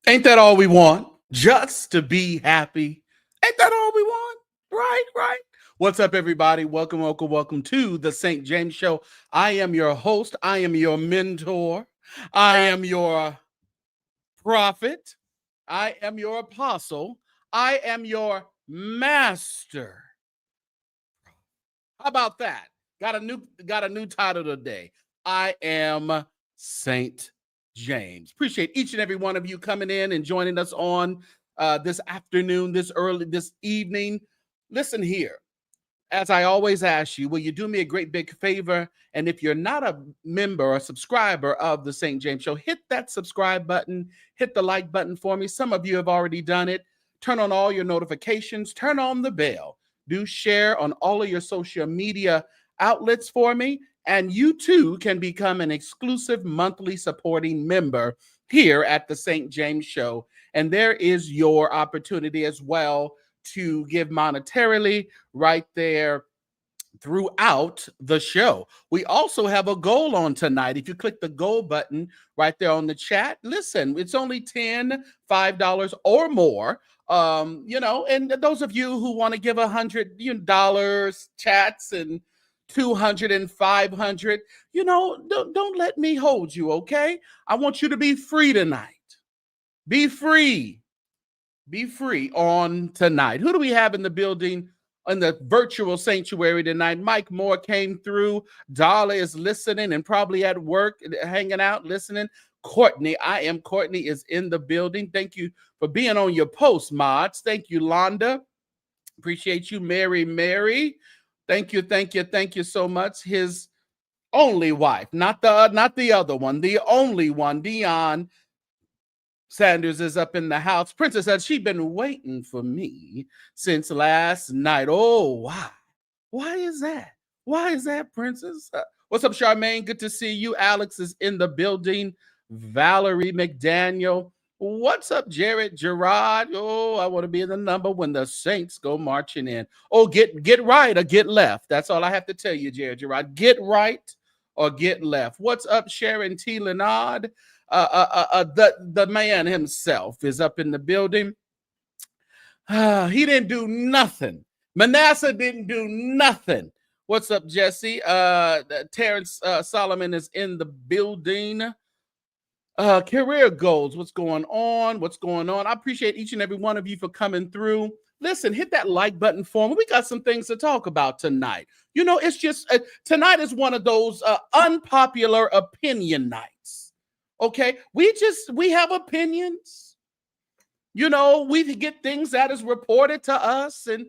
Ain't that all we want? Just to be happy. Ain't that all we want? Right, right. What's up, everybody? Welcome, welcome, welcome to the St. James Show. I am your host. I am your mentor. I am your prophet. I am your apostle. I am your master. How about that? Got a new title today. I am Saint James. Appreciate each and every one of you coming in and joining us on this afternoon, this evening. Listen here. As I always ask you, will you do me a great big favor? And if you're not a member or subscriber of the St. James Show, hit that subscribe button, hit the like button for me. Some of you have already done it. Turn on all your notifications, turn on the bell. Do share on all of your social media outlets for me. And you too can become an exclusive monthly supporting member here at the St. James Show. And there is your opportunity as well to give monetarily right there throughout the show. We also have a goal on tonight. If you click the goal button right there on the chat, listen, it's only $10, $5 or more. And those of you who want to give $100 chats and 200 and 500, don't let me hold you, okay? I want you to be free tonight. Be free. Be free on tonight. Who do we have in the building in the virtual sanctuary tonight? Mike Moore came through. Darla is listening and probably at work, hanging out, listening. Courtney, Courtney is in the building. Thank you for being on your post, mods. Thank you, Londa. Appreciate you, Mary. Thank you so much. His only wife, not the other one, the only one, Dion Sanders is up in the house. Princess said she'd been waiting for me since last night. Oh, why? Why is that? Why is that, Princess? What's up, Charmaine? Good to see you. Alex is in the building. Valerie McDaniel. What's up, Jared Gerard? Oh, I want to be in the number when the Saints go marching in. Oh, get right or get left. That's all I have to tell you, Jared Gerard. Get right or get left. What's up, Sharon T. Leonard? The man himself is up in the building. He didn't do nothing. Manasseh didn't do nothing. What's up, Jesse? Terrence Solomon is in the building. Career goals. What's going on? I appreciate each and every one of you for coming through. Listen, hit that like button for me. We got some things to talk about tonight. It's just tonight is one of those unpopular opinion nights. Okay, we have opinions. We get things that is reported to us, and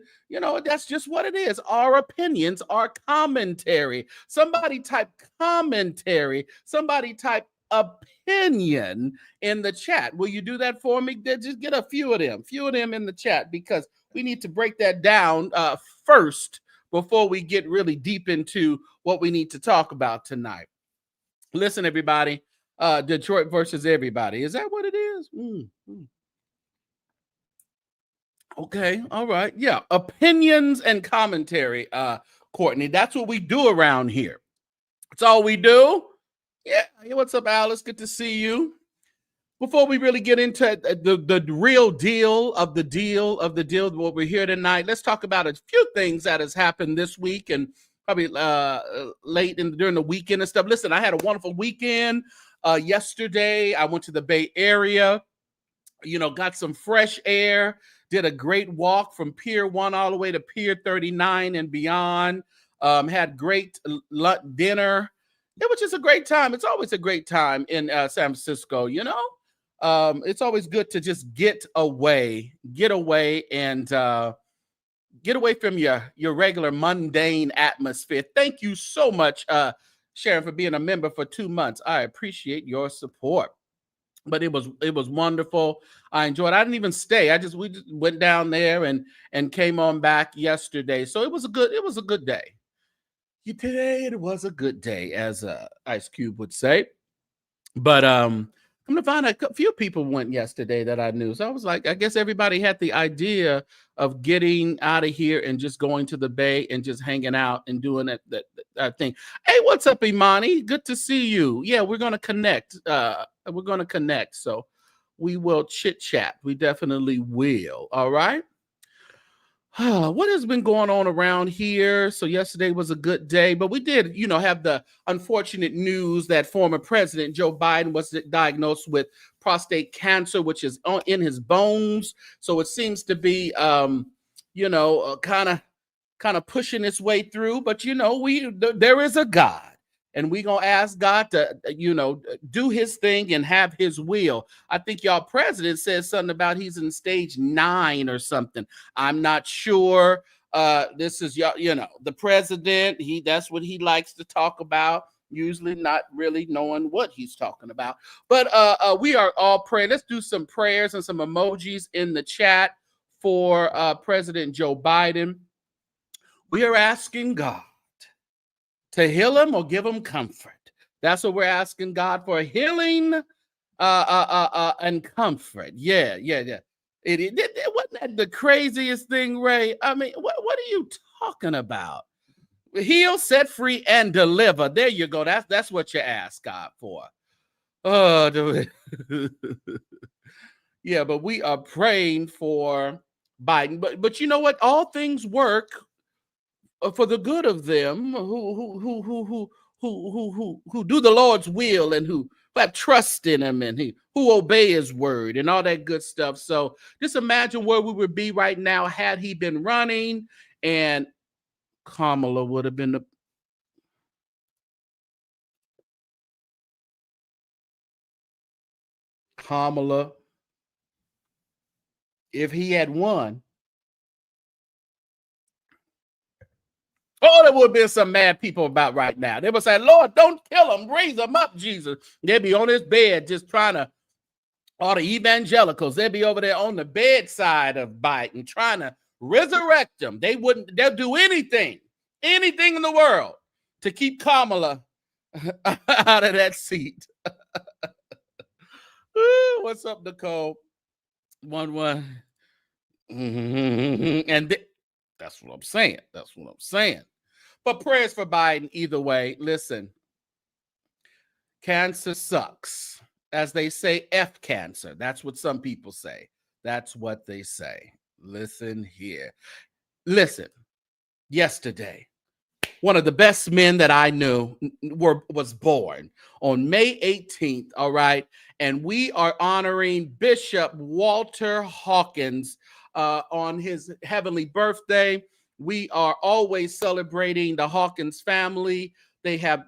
that's just what it is. Our opinions are commentary. Somebody type commentary. Somebody type opinion in the chat. Will you do that for me? Just get a few of them in the chat, because we need to break that down first before we get really deep into what we need to talk about tonight. Listen, everybody. Detroit versus everybody. Is that what it is? Okay. All right. Yeah. Opinions and commentary, Courtney. That's what we do around here. That's all we do. Yeah. What's up, Alice? Good to see you. Before we really get into the real deal of the deal, what we're here tonight, let's talk about a few things that has happened this week and probably during the weekend and stuff. Listen, I had a wonderful weekend. Yesterday, I went to the Bay Area, got some fresh air, did a great walk from Pier 1 all the way to Pier 39 and beyond, had great dinner. It was just a great time. It's always a great time in San Francisco, it's always good to just get away and get away from your regular mundane atmosphere. Thank you so much, Sharon, for being a member for 2 months. I appreciate your support. But it was wonderful. I enjoyed it. I didn't even stay. We just went down there and came on back yesterday. So it was a good day. Today it was a good day, as Ice Cube would say. But I'm gonna find a few people went yesterday that I knew. So I was like, I guess everybody had the idea of getting out of here and just going to the Bay and just hanging out and doing that thing. Hey, what's up, Imani? Good to see you. Yeah, we're gonna connect. So we will chit chat. We definitely will. All right. What has been going on around here? So yesterday was a good day, but we did, have the unfortunate news that former President Joe Biden was diagnosed with prostate cancer, which is in his bones. So it seems to be, kind of pushing its way through. But there is a God, and we gonna ask God to do His thing and have His will. I think y'all president says something about he's in stage 9 or something. I'm not sure. This is the president. That's what he likes to talk about. Usually not really knowing what he's talking about. But we are all praying. Let's do some prayers and some emojis in the chat for President Joe Biden. We are asking God to heal him or give him comfort. That's what we're asking God for, healing and comfort. Yeah. It wasn't that the craziest thing, Ray? I mean, what are you talking about? Heal, set free, and deliver. There you go. That's what you ask God for. Oh, yeah, but we are praying for Biden. But you know what? All things work for the good of them who do the Lord's will and who have trust in Him and who obey His word and all that good stuff. So just imagine where we would be right now had he been running, and Kamala would have been Kamala, if he had won. Oh, there would have been some mad people about right now. They would say, Lord, don't kill him. Raise him up, Jesus. They'd be on his bed just trying to, all the evangelicals, they'd be over there on the bedside of Biden trying to resurrect him. They'll do anything in the world to keep Kamala out of that seat. What's up, Nicole? 1-1. And that's what I'm saying. But prayers for Biden either way. Listen, cancer sucks. As they say, F cancer. That's what some people say. That's what they say. Listen here. Listen, yesterday, one of the best men that I knew was born on May 18th, all right? And we are honoring Bishop Walter Hawkins on his heavenly birthday. We are always celebrating the Hawkins family. They have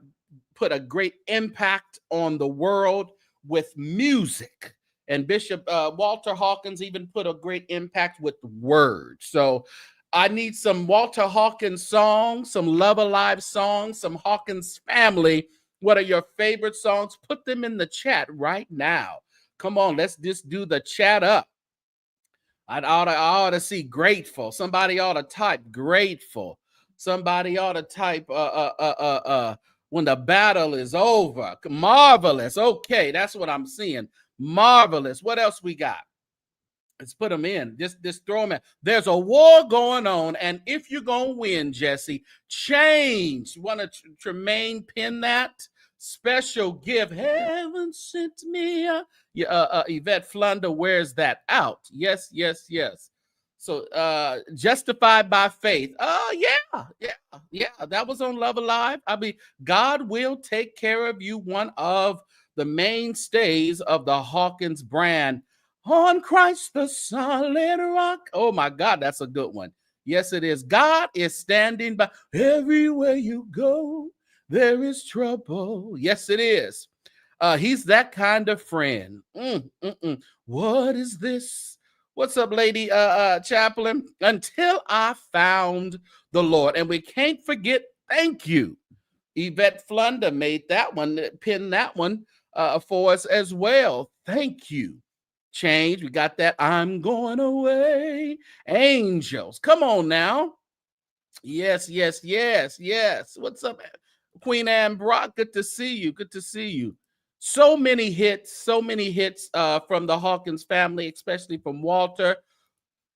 put a great impact on the world with music. And Bishop Walter Hawkins even put a great impact with words. So I need some Walter Hawkins songs, some Love Alive songs, some Hawkins family. What are your favorite songs? Put them in the chat right now. Come on, let's just do the chat up. I ought to see grateful. Somebody ought to type grateful. Somebody ought to type when the battle is over. Marvelous. Okay, that's what I'm seeing. Marvelous. What else we got? Let's put them in. Just throw them in. There's a war going on, and if you're going to win, Jesse, change. You want to Tremaine pin that? Special gift. Heaven sent me. Yvette Flunder wears that out. Yes. So justified by faith. Yeah. That was on Love Alive. I mean, God will take care of you. One of the mainstays of the Hawkins brand. On Christ the solid rock. Oh my God, that's a good one. Yes, it is. God is standing by. Everywhere you go, there is trouble. Yes, it is. He's that kind of friend. What is this? What's up, Lady Chaplain? Until I found the Lord. And we can't forget, thank you. Yvette Flunder made that one, pinned that one for us as well. Thank you. Change. We got that. I'm going away. Angels. Come on now. Yes. What's up, Queen Anne Brock? Good to see you. So many hits from the Hawkins family, especially from Walter.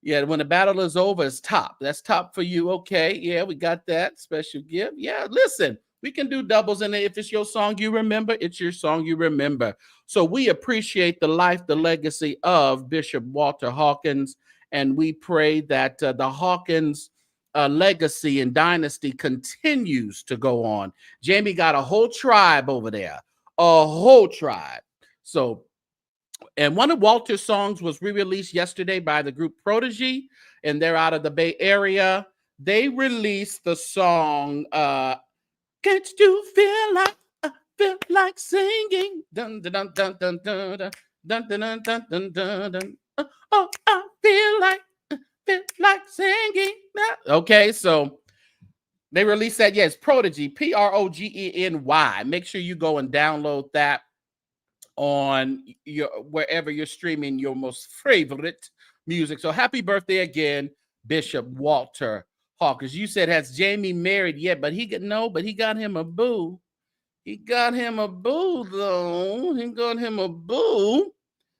Yeah, when the battle is over, it's top. That's top for you. Okay. Yeah, we got that special gift. Yeah, listen. We can do doubles, and if it's your song you remember, it's your song you remember. So we appreciate the life, the legacy of Bishop Walter Hawkins, and we pray that the Hawkins legacy and dynasty continues to go on. Jamie got a whole tribe over there, a whole tribe. So, and one of Walter's songs was re-released yesterday by the group Prodigy, and they're out of the Bay Area. They released the song "Can't You Feel Like Feel Like Singing?" Dun dun dun dun dun dun dun dun dun dun dun dun dun. Oh, I feel like singing. Okay, so they released that. Yes, Prodigy, Progeny. Make sure you go and download that on your wherever you're streaming your most favorite music. So happy birthday again, Bishop Walter Hawkins. You said, has Jamie married yet? But he got him a boo. He got him a boo though. He got him a boo.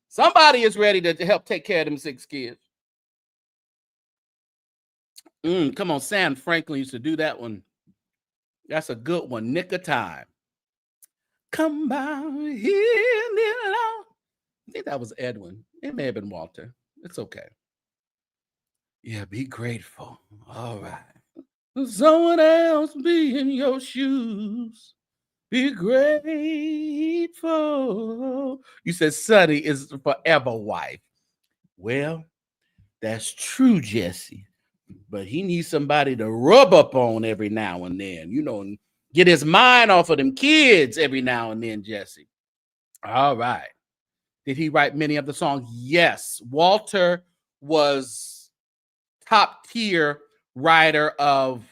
Somebody is ready to help take care of them 6 kids. Come on, Sam Franklin used to do that one. That's a good one. Nick of Time. Come by here, little. I think that was Edwin. It may have been Walter. It's okay. Yeah, be grateful. All right. Someone else be in your shoes. Be grateful. You said Sonny is forever wife. Well, that's true, Jesse. But he needs somebody to rub up on every now and then, and get his mind off of them kids every now and then, Jesse. All right. Did he write many of the songs? Yes. Walter was top tier writer of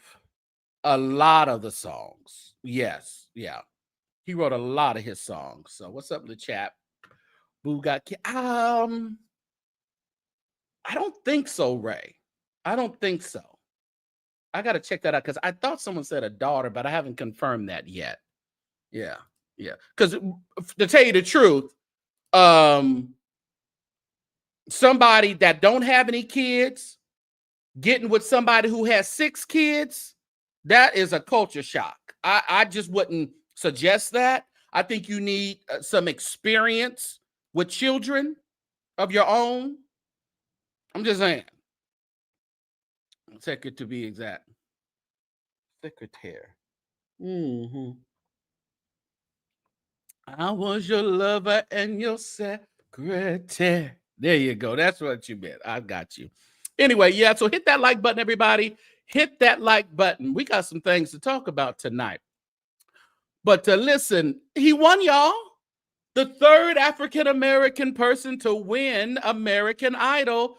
a lot of the songs. Yes. Yeah. He wrote a lot of his songs. So what's up in the chat? Boo got I don't think so, Ray. I don't think so. I got to check that out because I thought someone said a daughter, but I haven't confirmed that yet. Yeah. Yeah. Because to tell you the truth, somebody that don't have any kids getting with somebody who has 6 kids, that is a culture shock. I just wouldn't suggest that. I think you need some experience with children of your own. I'm just saying. Secretary to be exact. Secretary. Mm-hmm. I was your lover and your secretary. There you go. That's what you meant. I got you. Anyway, yeah, so hit that like button, everybody. Hit that like button. We got some things to talk about tonight. But listen, he won, y'all. The third African American person to win American Idol,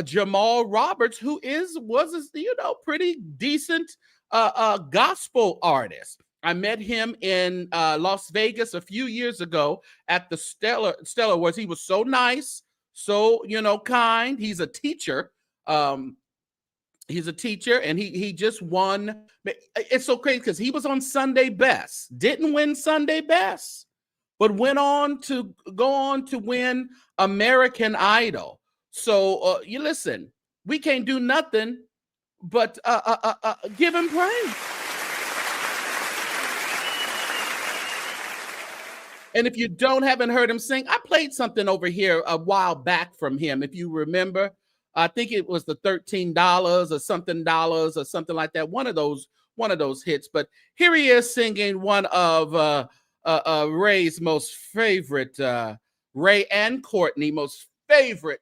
Jamal Roberts, who was a pretty decent gospel artist. I met him in Las Vegas a few years ago at the Stellar Awards. He was so nice, so kind. He's a teacher. He's a teacher, and he just won. It's so crazy because he was on Sunday Best, didn't win Sunday Best, but went on to win American Idol. So you listen, we can't do nothing but give him praise. And if you haven't heard him sing, I played something over here a while back from him. If you remember, I think it was the $13 or something like that. One of those hits. But here he is singing one of Ray's most favorite, Ray and Courtney most favorite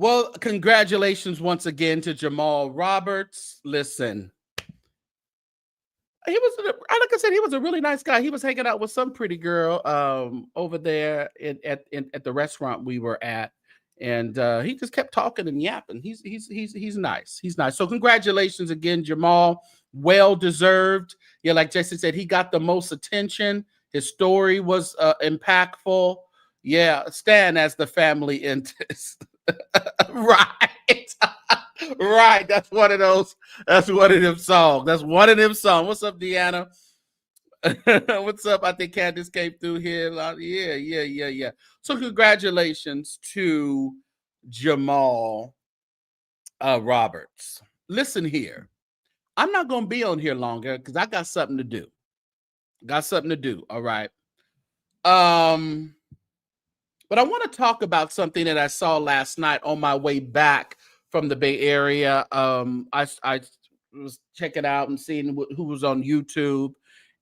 Well, congratulations once again to Jamal Roberts. Listen, he was, like I said, he was a really nice guy. He was hanging out with some pretty girl over there at the restaurant we were at, and he just kept talking and yapping. He's nice. He's nice. So congratulations again, Jamal. Well deserved. Yeah, like Jason said, he got the most attention. His story was impactful. Yeah, Stan as the family interest. Right. Right. That's one of those. That's one of them songs. That's one of them songs. What's up, Deanna? What's up? I think Candace came through here. Yeah. So congratulations to Jamal Roberts. Listen here. I'm not going to be on here longer because I got something to do. All right. But I want to talk about something that I saw last night on my way back from the Bay Area. I was checking out and seeing who was on YouTube.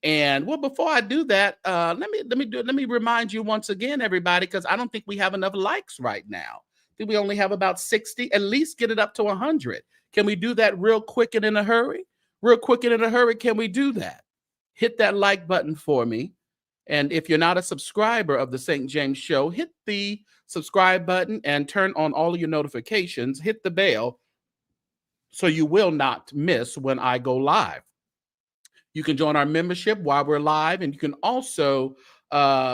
And well, before I do that, let me remind you once again, everybody, because I don't think we have enough likes right now. I think we only have about 60. At least get it up to 100. Can we do that real quick and in a hurry? Can we do that? Hit that like button for me. And if you're not a subscriber of the St. James Show, hit the subscribe button and turn on all of your notifications. Hit the bell so you will not miss when I go live. You can join our membership while we're live, and you can also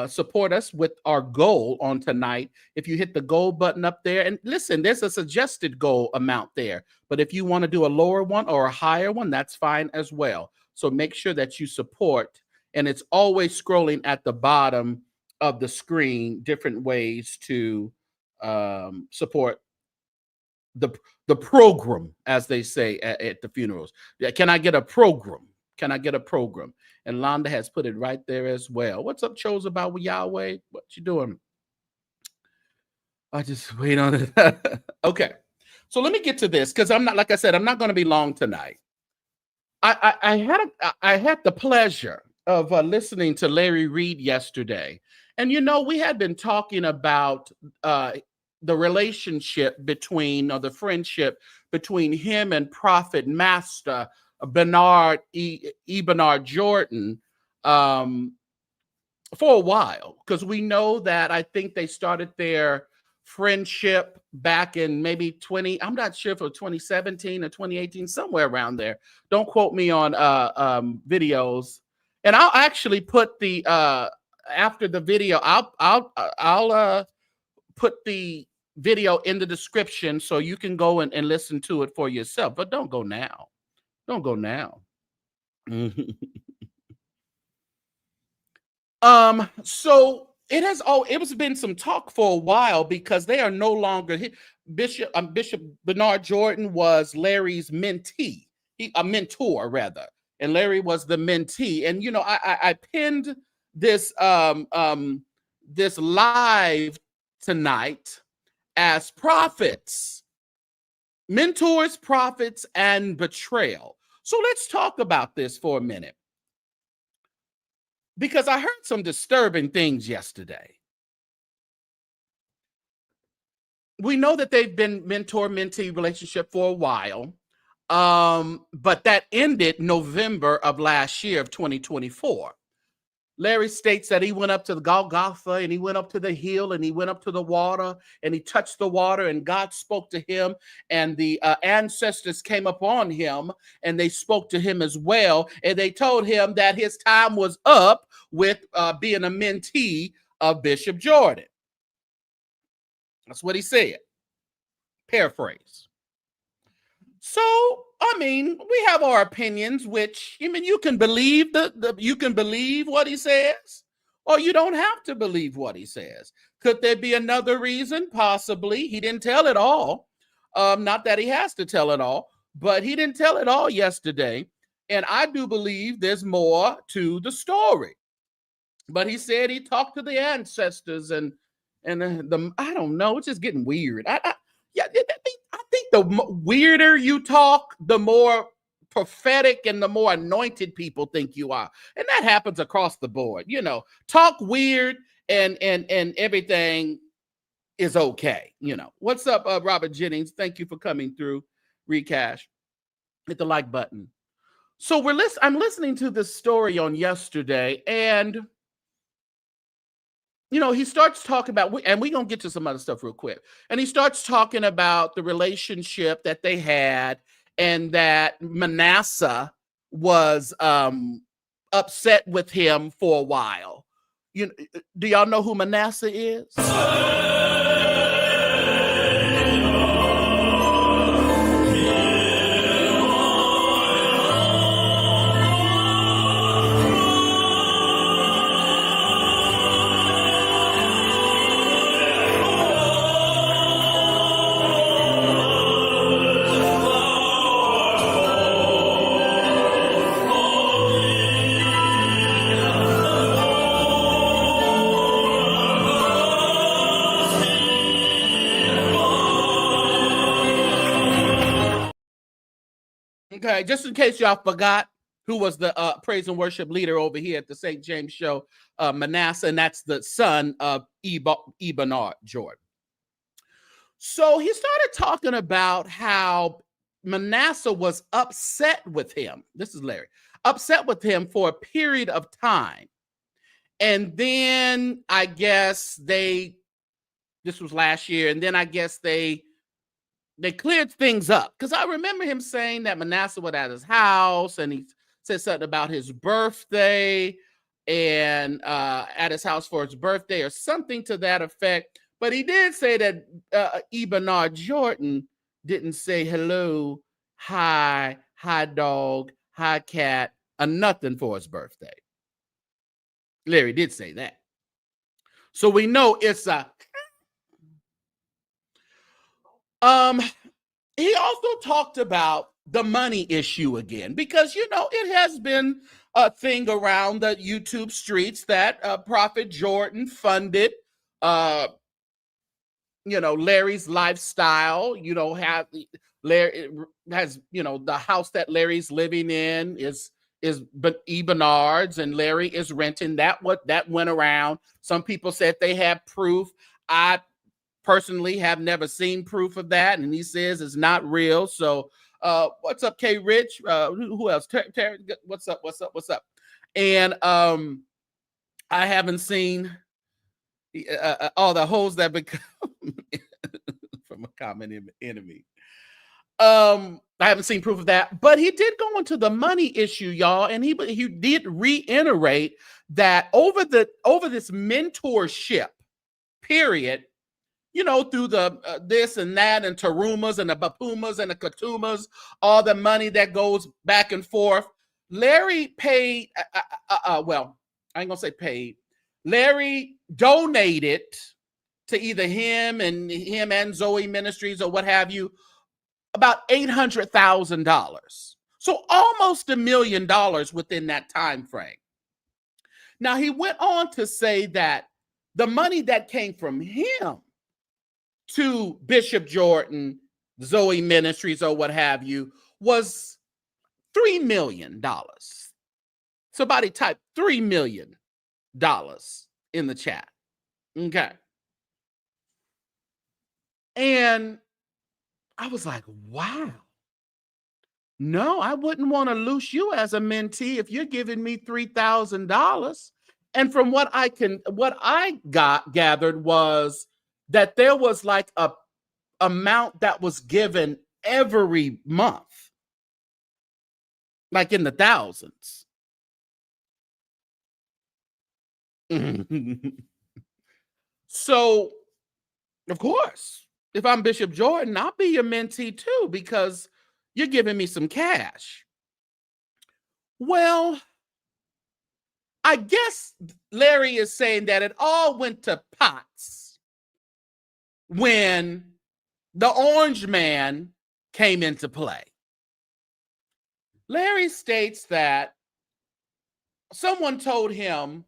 support us with our goal on tonight. If you hit the goal button up there, and listen, there's a suggested goal amount there, but if you want to do a lower one or a higher one, that's fine as well. So make sure that you support, and it's always scrolling at the bottom of the screen, different ways to support the program, as they say at the funerals. Can I get a program? And Londa has put it right there as well. What's up, Chose About Yahweh? What you doing? I just wait on it. Okay. So let me get to this, because I'm not, like I said, I'm not going to be long tonight. I had the pleasure of listening to Larry Reid yesterday. And, we had been talking about the relationship between, or the friendship between him and Prophet Master Bernard Jordan for a while, because we know that I think they started their friendship back in maybe I'm not sure if it was 2017 or 2018, somewhere around there. Don't quote me on videos. And I'll actually put the after the video, I'll put the video in the description so you can go and listen to it for yourself. But don't go now. So it was been some talk for a while, because they are no longer Bishop Bernard Jordan was Larry's mentee, a mentor rather, and Larry was the mentee. And I pinned this this live tonight as prophets, mentors, prophets, and betrayal. So let's talk about this for a minute, because I heard some disturbing things yesterday. We know that they've been mentor-mentee relationship for a while, but that ended November of last year of 2024. Larry states that he went up to the Golgotha, and he went up to the hill, and he went up to the water, and he touched the water, and God spoke to him, and the ancestors came upon him, and they spoke to him as well, and they told him that his time was up with being a mentee of Bishop Jordan. That's what he said. Paraphrase. So, we have our opinions, which, you can believe you can believe what he says, or you don't have to believe what he says. Could there be another reason? Possibly. He didn't tell it all. Not that he has to tell it all, but he didn't tell it all yesterday. And I do believe there's more to the story. But he said he talked to the ancestors and I don't know, it's just getting weird. I think the weirder you talk, the more prophetic and the more anointed people think you are. And that happens across the board. Talk weird and everything, is okay. What's up, Robert Jennings? Thank you for coming through. Recash. Hit the like button. So I'm listening to this story on yesterday, and he starts talking about, and we're going to get to some other stuff real quick. And he starts talking about the relationship that they had, and that Manasseh was upset with him for a while. Do y'all know who Manasseh is? Okay, just in case y'all forgot who was the praise and worship leader over here at the St. James Show, Manasseh, and that's the son of Bernard Jordan. So he started talking about how Manasseh was upset with him. This is Larry. Upset with him for a period of time. And then I guess this was last year, and then I guess they cleared things up, because I remember him saying that Manasseh was at his house, and he said something about his birthday, and at his house for his birthday or something to that effect. But he did say that Bernard Jordan didn't say hello, hi dog, hi cat, or nothing for his birthday. Larry did say that. So we know it's a he also talked about the money issue again, because, it has been a thing around the YouTube streets that Prophet Jordan funded, Larry's lifestyle. Larry has, the house that Larry's living in is Bernard's, and Larry is renting that. That went around. Some people said they have proof. I personally have never seen proof of that, and he says it's not real. So what's up, K Rich? Who else? Terry, what's up? And I haven't seen all the hoes that become from a common enemy. I haven't seen proof of that, but he did go into the money issue, y'all, and he did reiterate that over this mentorship period, through the this and that, and Tarumas and the Bapumas and the Katumas, all the money that goes back and forth, Larry paid, well, I ain't gonna say paid. Larry donated to either him and Zoe Ministries or what have you, about $800,000. So almost $1 million within that time frame. Now, he went on to say that the money that came from him to Bishop Jordan, Zoe Ministries, or what have you, was $3 million. Somebody type $3 million in the chat. Okay. And I was like, wow. No, I wouldn't want to loose you as a mentee if you're giving me $3,000. And from what I gathered was that there was like a amount that was given every month, like in the thousands. So, of course, if I'm Bishop Jordan, I'll be your mentee too, because you're giving me some cash. Well, I guess Larry is saying that it all went to pots when the orange man came into play. Larry states that someone told him,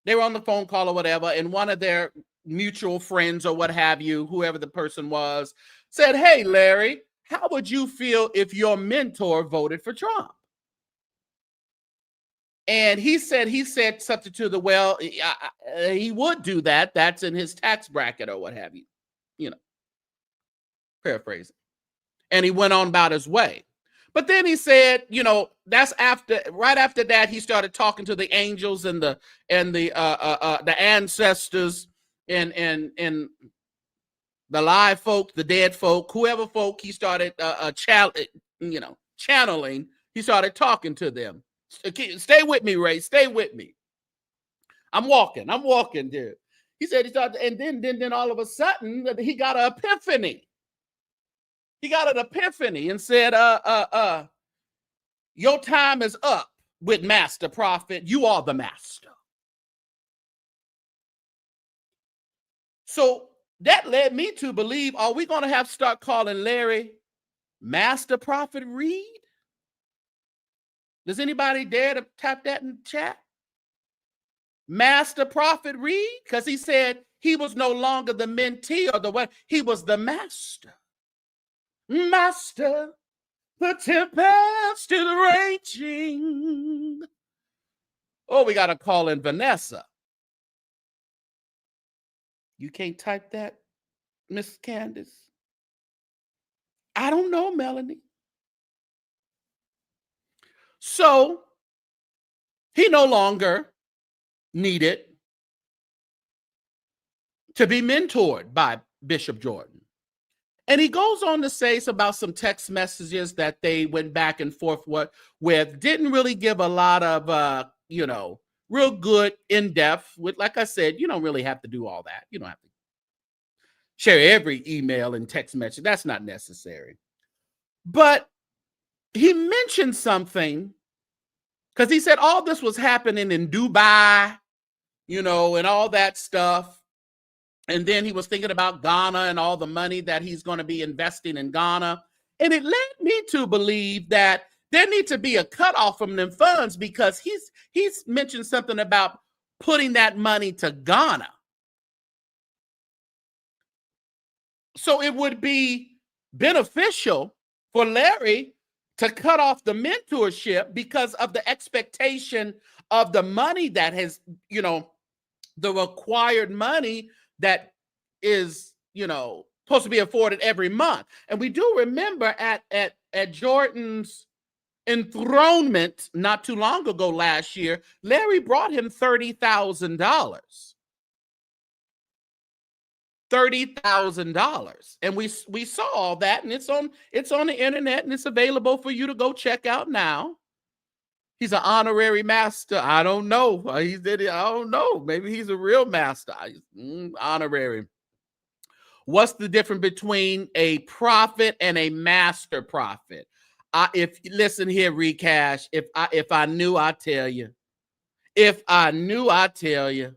they were on the phone call or whatever, and one of their mutual friends or what have you, whoever the person was, said, "Hey, Larry, how would you feel if your mentor voted for Trump?" And he said something to the, well, he would do that. That's in his tax bracket or what have you, paraphrasing. And he went on about his way. But then he said, that's right after that, he started talking to the angels and the ancestors and the live folk, the dead folk, whoever folk he started channeling. He started talking to them. Stay with me, Ray. Stay with me. I'm walking, dude. He said he started, and then all of a sudden he got an epiphany. He got an epiphany and said, your time is up with Master Prophet. You are the master. So that led me to believe, are we going to have to start calling Larry Master Prophet Reid? Does anybody dare to tap that in the chat? Master Prophet Reid? Because he said he was no longer the mentee or the what, he was the master. Master, the tempest is raging. Oh, we got to call in Vanessa. You can't type that, Miss Candace? I don't know, Melanie. So he no longer needed to be mentored by Bishop Jordan. And he goes on to say about some text messages that they went back and forth with, didn't really give a lot of, real good in-depth with, like I said, you don't really have to do all that. You don't have to share every email and text message. That's not necessary. But he mentioned something, because he said all this was happening in Dubai, and all that stuff. And then he was thinking about Ghana and all the money that he's going to be investing in Ghana. And it led me to believe that there needs to be a cutoff from them funds, because he's mentioned something about putting that money to Ghana. So it would be beneficial for Larry to cut off the mentorship because of the expectation of the money that has, the required money that is, supposed to be afforded every month. And we do remember at Jordan's enthronement not too long ago last year, Larry brought him $30,000. $30,000. And we saw all that, and it's on the internet, and it's available for you to go check out now. He's an honorary master. I don't know. I don't know. Maybe he's a real master. Honorary. What's the difference between a prophet and a master prophet? Listen here, Recash. If I knew, I'd tell you. If I knew, I'd tell you.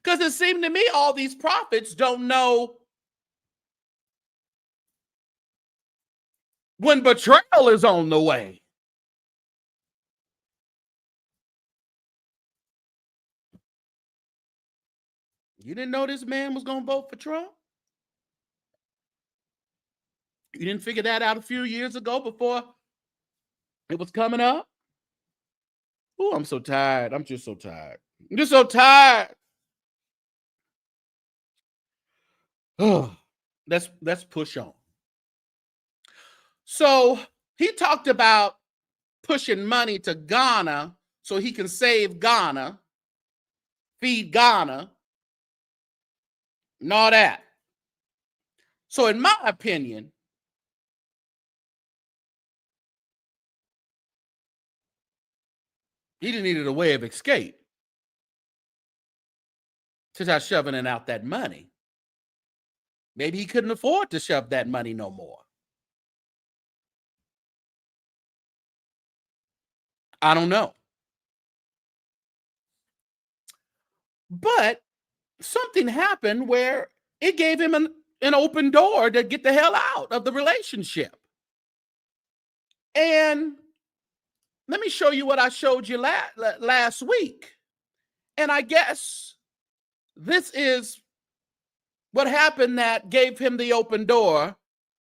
Because it seemed to me all these prophets don't know when betrayal is on the way. You didn't know this man was going to vote for Trump? You didn't figure that out a few years ago before it was coming up? Oh, I'm so tired. I'm just so tired. I'm just so tired. Oh, let's push on. So he talked about pushing money to Ghana so he can save Ghana, feed Ghana, and all that. So in my opinion, he needed a way of escape to start shoving out that money. Maybe he couldn't afford to shove that money no more. I don't know. But something happened where it gave him an open door to get the hell out of the relationship. And let me show you what I showed you last week. And I guess this is what happened that gave him the open door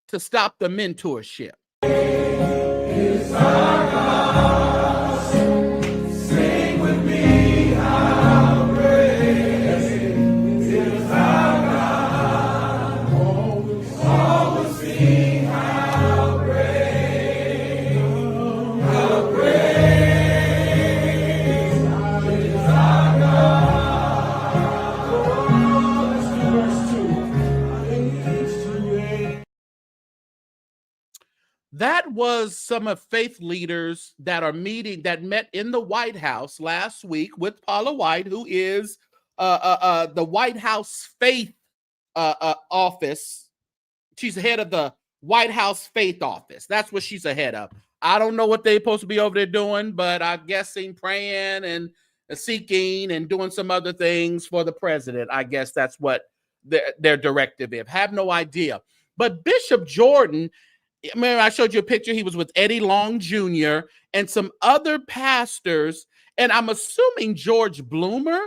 to stop the mentorship. That was some of faith leaders that met in the White House last week with Paula White, who is the White House Faith Office. She's the head of the White House Faith Office. That's what she's ahead of. I don't know what they're supposed to be over there doing, but I'm guessing praying and seeking and doing some other things for the president. I guess that's what their directive is. Have no idea. But Bishop Jordan, remember I showed you a picture. He was with Eddie Long Jr. and some other pastors, and I'm assuming George Bloomer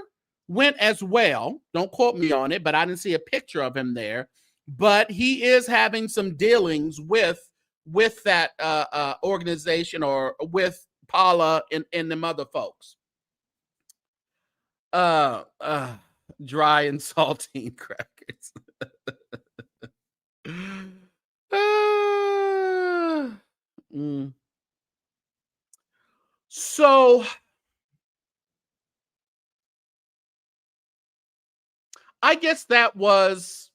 went as well. Don't quote me on it, but I didn't see a picture of him there. But he is having some dealings with that organization, or with Paula and them other folks. Dry and saltine crackers. So I guess that was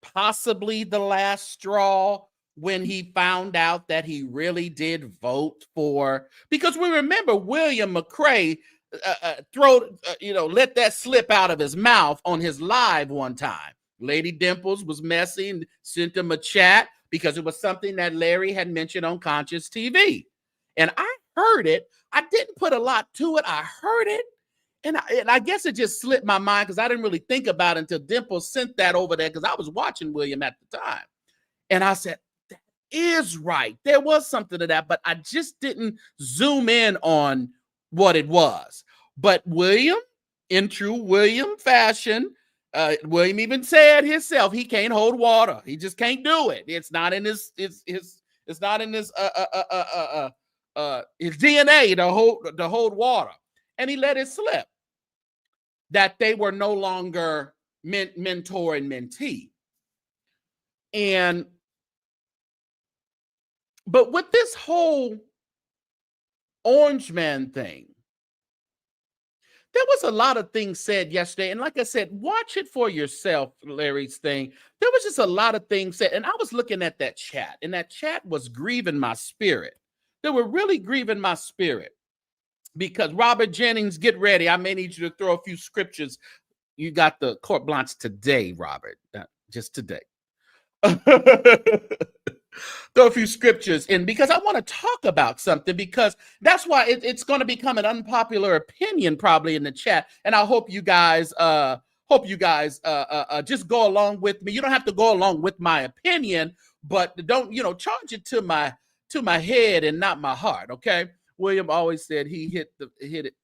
possibly the last straw when he found out that he really did vote for, because we remember William McRae let that slip out of his mouth on his live one time. Lady Dimples was messy and sent him a chat because it was something that Larry had mentioned on Conscious TV. And I heard it. I didn't put a lot to it. I heard it. And I guess it just slipped my mind because I didn't really think about it until Dimples sent that over there, because I was watching William at the time. And I said, that is right. There was something to that, but I just didn't zoom in on what it was. But William, in true William fashion, William even said himself, he can't hold water. He just can't do it. It's not in his not in his DNA to hold water. And he let it slip that they were no longer mentor and mentee. But with this whole Orange Man thing, there was a lot of things said yesterday. And like I said, watch it for yourself, Larry's thing. There was just a lot of things said. And I was looking at that chat, and that chat was grieving my spirit. They were really grieving my spirit. Because Robert Jennings, get ready. I may need you to throw a few scriptures. You got the court blanche today, Robert. Just today. Throw a few scriptures in, because I want to talk about something, because that's why it's going to become an unpopular opinion probably in the chat. And I hope you guys just go along with me. You don't have to go along with my opinion, but don't, charge it to my head and not my heart. Okay. William always said he hit it.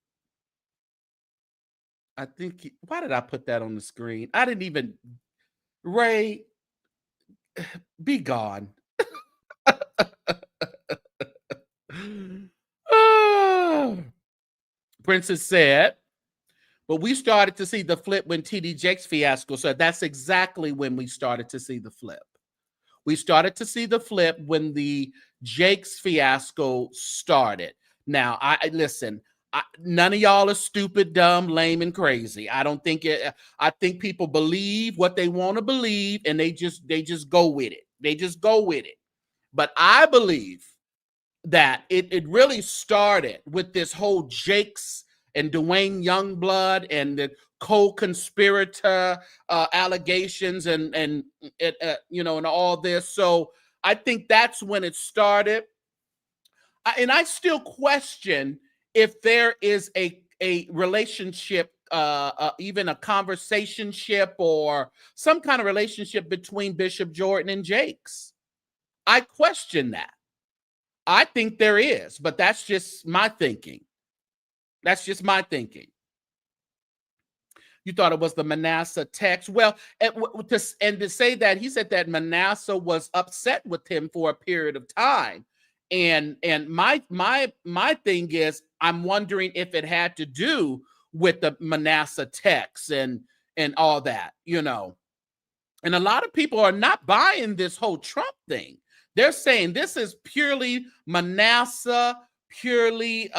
I think why did I put that on the screen? I didn't even. Ray, be gone. Princess said, but we started to see the flip when TD Jakes fiasco. So that's exactly when we started to see the flip. We started to see the flip when the Jakes fiasco started. Now, listen. None of y'all are stupid, dumb, lame, and crazy. I don't think it. I think people believe what they want to believe, and they just go with it. They just go with it. But I believe that it really started with this whole Jakes and Dwayne Youngblood and the co-conspirator allegations and all this. So I think that's when it started. And I still question if there is a relationship, even a conversationship or some kind of relationship between Bishop Jordan and Jakes. I question that. I think there is, but that's just my thinking. That's just my thinking. You thought it was the Manasseh text. Well, and to say that, he said that Manasseh was upset with him for a period of time. And my thing is, I'm wondering if it had to do with the Manasseh text and all that, And a lot of people are not buying this whole Trump thing. They're saying this is purely Manasseh, purely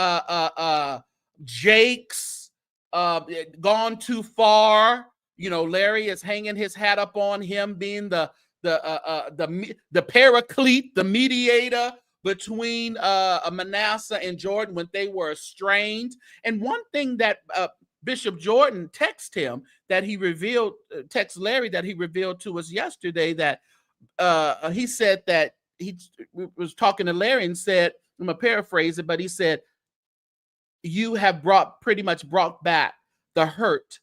Jakes, gone too far. Larry is hanging his hat up on him being the the paraclete, the mediator between Manasseh and Jordan when they were estranged. And one thing that Bishop Jordan text him that he revealed, text Larry that he revealed to us yesterday, that he said that he was talking to Larry and said, I'm gonna paraphrase it, but he said, you have pretty much brought back the hurt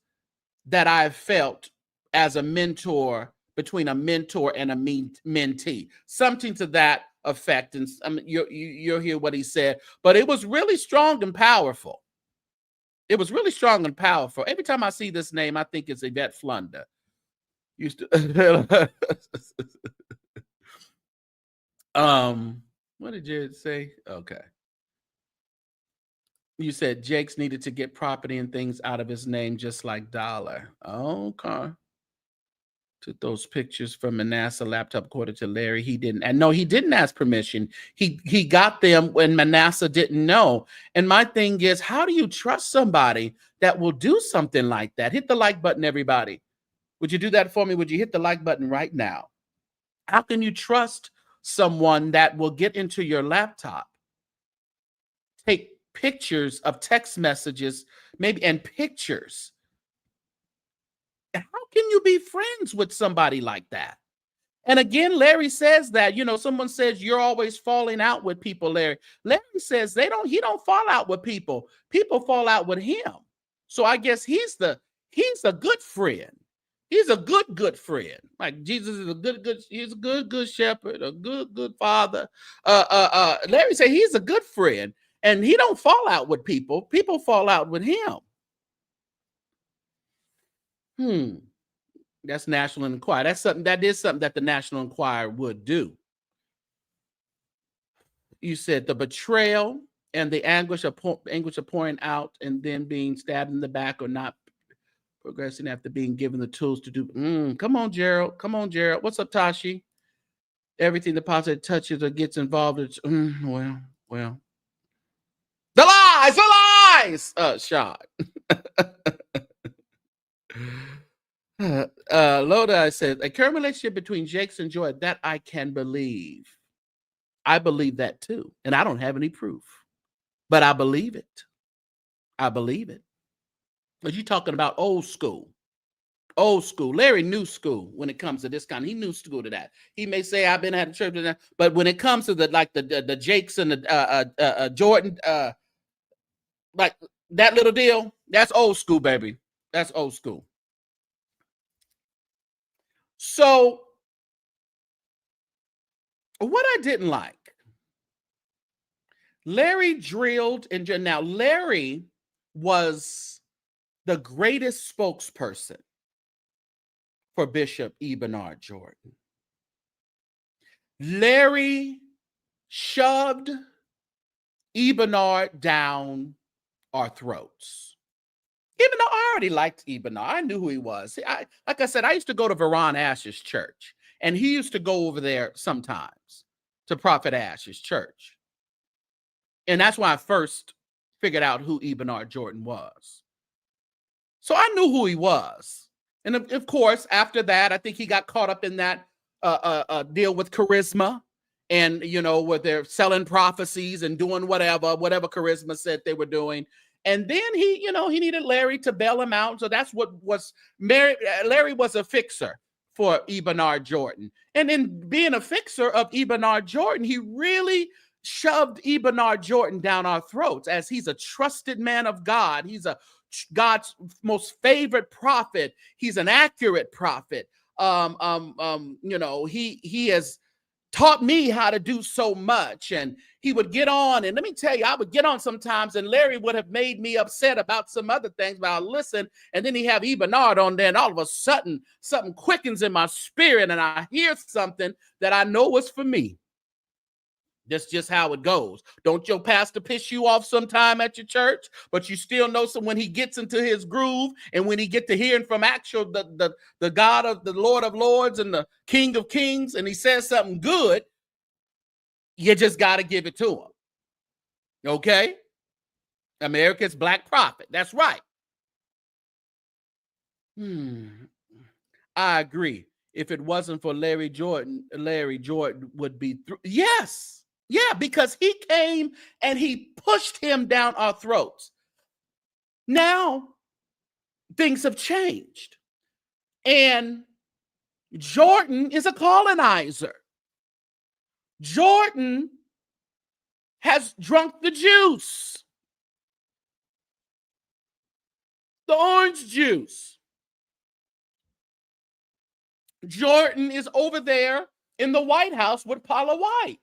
that I've felt as a mentor, between a mentor and a mentee, something to that effect. And you'll hear what he said, but it was really strong and powerful. It was really strong and powerful. Every time I see this name, I think it's Yvette Flunder. Used to. What did you say? Okay. You said Jakes needed to get property and things out of his name, just like Dollar. Okay. Took those pictures from Manasseh laptop, according to Larry. He didn't, and no, he didn't ask permission. He got them when Manasseh didn't know. And my thing is, how do you trust somebody that will do something like that? Hit the like button, everybody. Would you do that for me? Would you hit the like button right now? How can you trust someone that will get into your laptop, take pictures of text messages, maybe, and pictures? How can you be friends with somebody like that? And again, Larry says that, someone says you're always falling out with people, Larry. Larry says he don't fall out with people. People fall out with him. So I guess he's a good friend. He's a good friend. Like Jesus is he's a good shepherd, a good father. Larry said he's a good friend, and he don't fall out with people. People fall out with him. That's National Enquirer. That is something that the National Enquirer would do. You said the betrayal and the anguish of pouring out and then being stabbed in the back, or not progressing after being given the tools to do. Come on, Gerald. What's up, Tashi? Everything the positive touches or gets involved. It's well. The lies. Shot. Loda said, a current relationship between Jakes and Joy, that I can believe. I believe that too. And I don't have any proof, but I believe it. But you're talking about old school. Larry knew school when it comes to this kind. He knew school to that. He may say, I've been at the church, but when it comes to the Jakes and the Jordan, like that little deal, that's old school, baby. That's old school. So what I didn't like, Larry drilled, and now Larry was the greatest spokesperson for Bishop E. Bernard Jordan. Larry shoved E. Bernard down our throats. Even though I already liked E. Bernard, I knew who he was. Like I said, I used to go to Veron Ash's church, and he used to go over there sometimes to Prophet Ash's church. And that's why I first figured out who E. Bernard Jordan was. So I knew who he was. And of course, after that, I think he got caught up in that deal with charisma, and, where they're selling prophecies and doing whatever charisma said they were doing. And then he needed Larry to bail him out. So that's what was Larry was a fixer for E. Bernard Jordan. And in being a fixer of E. Bernard Jordan, he really shoved E. Bernard Jordan down our throats, as he's a trusted man of God. He's God's most favorite prophet. He's an accurate prophet. He has taught me how to do so much. And he would get on, and let me tell you, I would get on sometimes, and Larry would have made me upset about some other things, but I'll listen, and then he have E. Bernard on there, and all of a sudden, something quickens in my spirit, and I hear something that I know was for me. That's just how it goes. Don't your pastor piss you off sometime at your church, but you still know when he gets into his groove, and when he get to hearing from the God of the Lord of Lords and the King of Kings, and he says something good, you just got to give it to him. Okay? America's Black Prophet. That's right. I agree. if it wasn't for Larry Jordan would be through. Yes. Yeah, because he came and he pushed him down our throats. Now, things have changed. And Jordan is a colonizer. Jordan has drunk the juice, the orange juice. Jordan is over there in the White House with Paula White.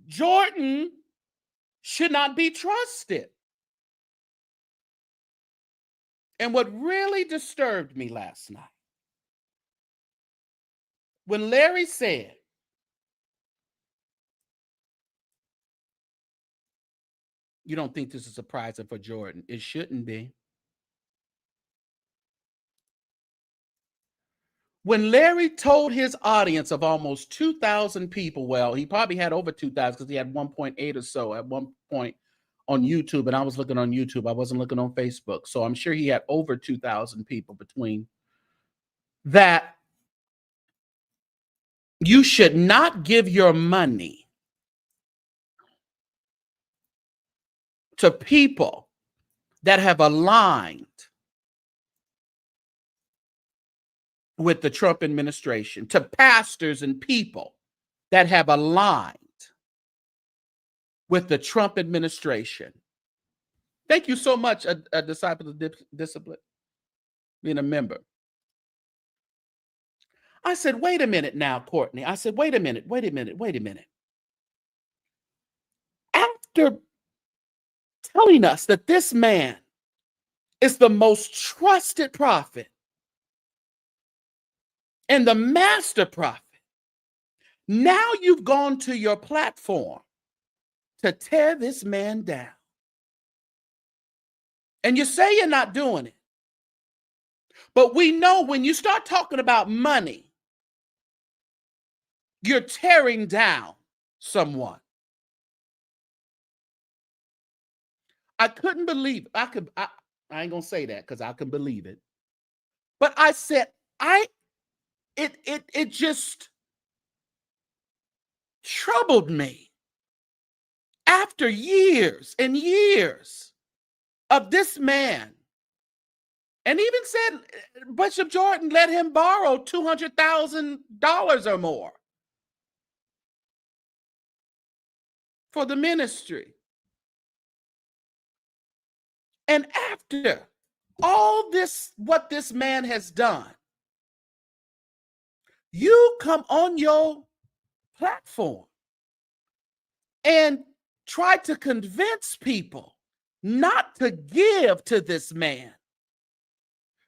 Jordan should not be trusted. And what really disturbed me last night, when Larry said, you don't think this is surprising for Jordan? It shouldn't be. When Larry told his audience of almost 2,000 people, well, he probably had over 2,000 because he had 1.8 or so at one point on YouTube, and I was looking on YouTube. I wasn't looking on Facebook. So I'm sure he had over 2,000 people between that. You should not give your money to people that have aligned with the Trump administration, to pastors and people that have aligned with the Trump administration. Thank you so much, a disciple of discipline, being a member. I said, wait a minute now, Courtney. I said, wait a minute. After telling us that this man is the most trusted prophet and the master prophet, now you've gone to your platform to tear this man down. And you say you're not doing it. But we know when you start talking about money, you're tearing down someone. I couldn't believe it. I ain't gonna say that because I can believe it. But I said, it just troubled me after years and years of this man. And even said Bishop Jordan let him borrow $200,000 or more for the ministry. And after all this, what this man has done, you come on your platform and try to convince people not to give to this man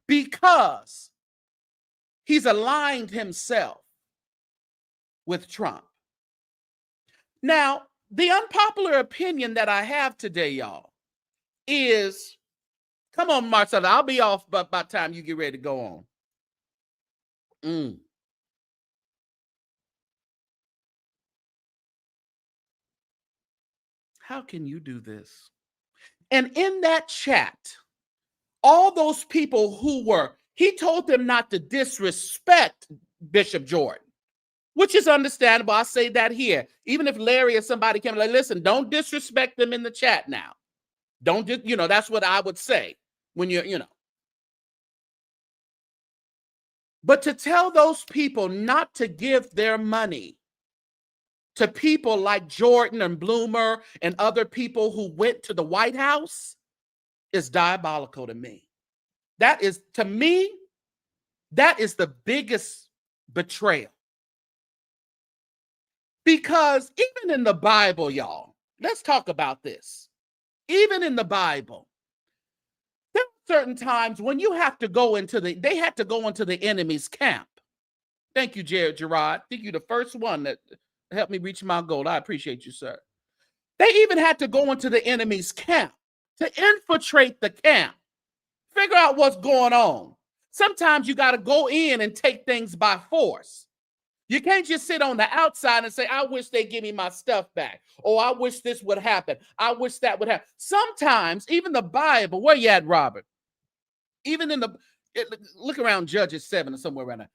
because he's aligned himself with Trump. Now, the unpopular opinion that I have today, y'all, is, come on, Marcella, I'll be off by the time you get ready to go on. How can you do this? And in that chat, all those people he told them not to disrespect Bishop Jordan, which is understandable. I say that here. Even if Larry or somebody came like, listen, don't disrespect them in the chat now. Don't just, that's what I would say when you're. But to tell those people not to give their money to people like Jordan and Bloomer and other people who went to the White House is diabolical to me. That is, to me, that is the biggest betrayal. Because even in the Bible, y'all, let's talk about this. Even in the Bible, there are certain times when you have to go they had to go into the enemy's camp. Thank you, Gerard. I think you're the first one that helped me reach my goal. I appreciate you, sir. They even had to go into the enemy's camp to infiltrate the camp, figure out what's going on. Sometimes you got to go in and take things by force. You can't just sit on the outside and say, I wish they give me my stuff back. Or I wish this would happen. I wish that would happen. Sometimes, even the Bible, where you at, Robert? Even in Look around Judges 7 or somewhere around there.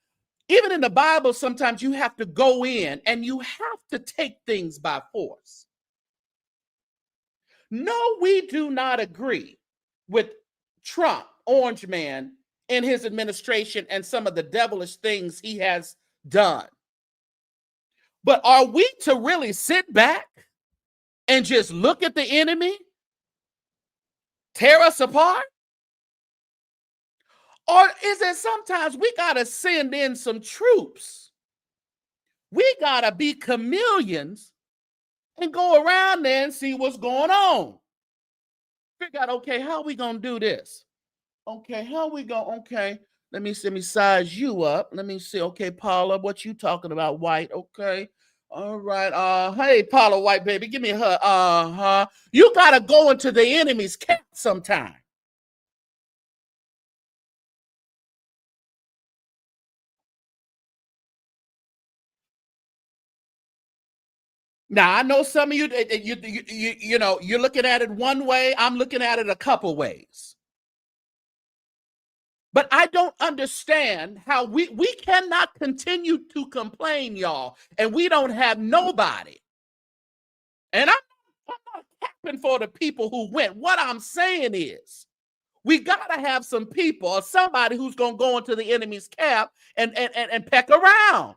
Even in the Bible, sometimes you have to go in and you have to take things by force. No, we do not agree with Trump, Orange Man, in his administration and some of the devilish things he has done. But are we to really sit back and just look at the enemy tear us apart? Or is it sometimes we got to send in some troops? We got to be chameleons and go around there and see what's going on. Figure out, okay, how are we going to do this? Okay, how we go? Okay, let me size you up. Let me see. Okay, Paula, what you talking about? White. Okay. All right. Hey, Paula White, baby, give me a hug. You got to go into the enemy's camp sometime. Now, I know some of you, you know, you're looking at it one way. I'm looking at it a couple ways. But I don't understand how we cannot continue to complain, y'all, and we don't have nobody. And I'm not capping for the people who went. What I'm saying is, we got to have some people or somebody who's going to go into the enemy's camp and peck around.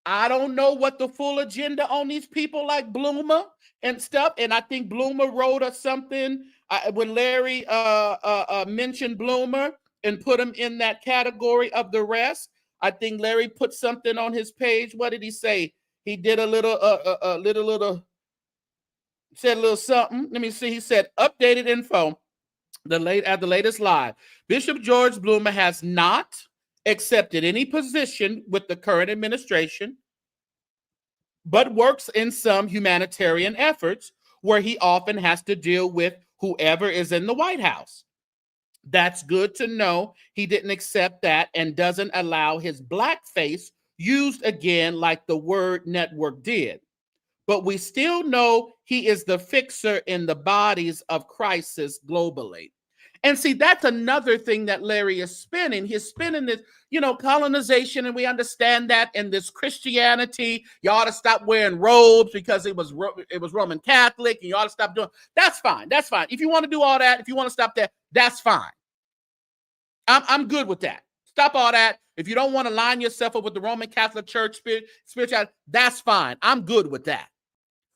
I don't know what the full agenda on these people like Bloomer and stuff. And I think Bloomer wrote us something when Larry mentioned Bloomer and put him in that category of the rest. I think Larry put something on his page. What did he say? He did a little, said a little something. Let me see. He said, updated info. At the latest live, Bishop George Bloomer has not accepted any position with the current administration, but works in some humanitarian efforts where he often has to deal with whoever is in the White House. That's good to know. He didn't accept that and doesn't allow his blackface used again like the Word Network did. But we still know he is the fixer in the bodies of crisis globally. And see, that's another thing that Larry is spinning. He's spinning this, colonization, and we understand that. And this Christianity, you ought to stop wearing robes because it was Roman Catholic, and you ought to stop doing. That's fine. That's fine. If you want to do all that, if you want to stop that, that's fine. I'm good with that. Stop all that. If you don't want to line yourself up with the Roman Catholic Church spirituality, that's fine. I'm good with that.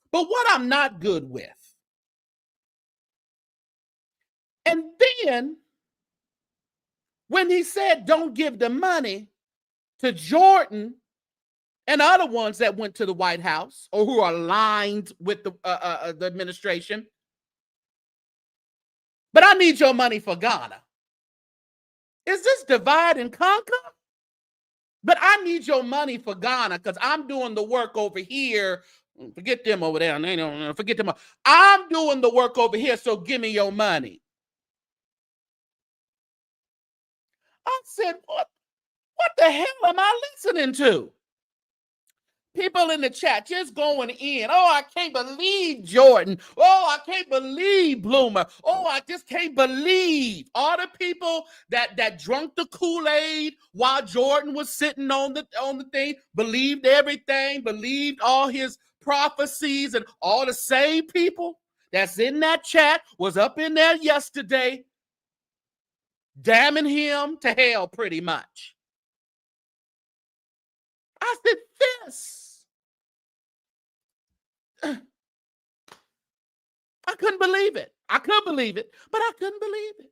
But what I'm not good with, and then when he said don't give the money to Jordan and other ones that went to the White House or who are aligned with the administration, but I need your money for Ghana. Is this divide and conquer? But I need your money for Ghana because I'm doing the work over here. Forget them over there. They don't forget them. I'm doing the work over here, so give me your money. I said, what the hell am I listening to? People in the chat just going in. Oh, I can't believe Jordan. Oh, I can't believe Bloomer. Oh, I just can't believe all the people that drunk the Kool-Aid while Jordan was sitting on the thing, believed everything, believed all his prophecies, and all the same people that's in that chat was up in there yesterday damning him to hell pretty much. I said, I couldn't believe it. I could believe it, but I couldn't believe it.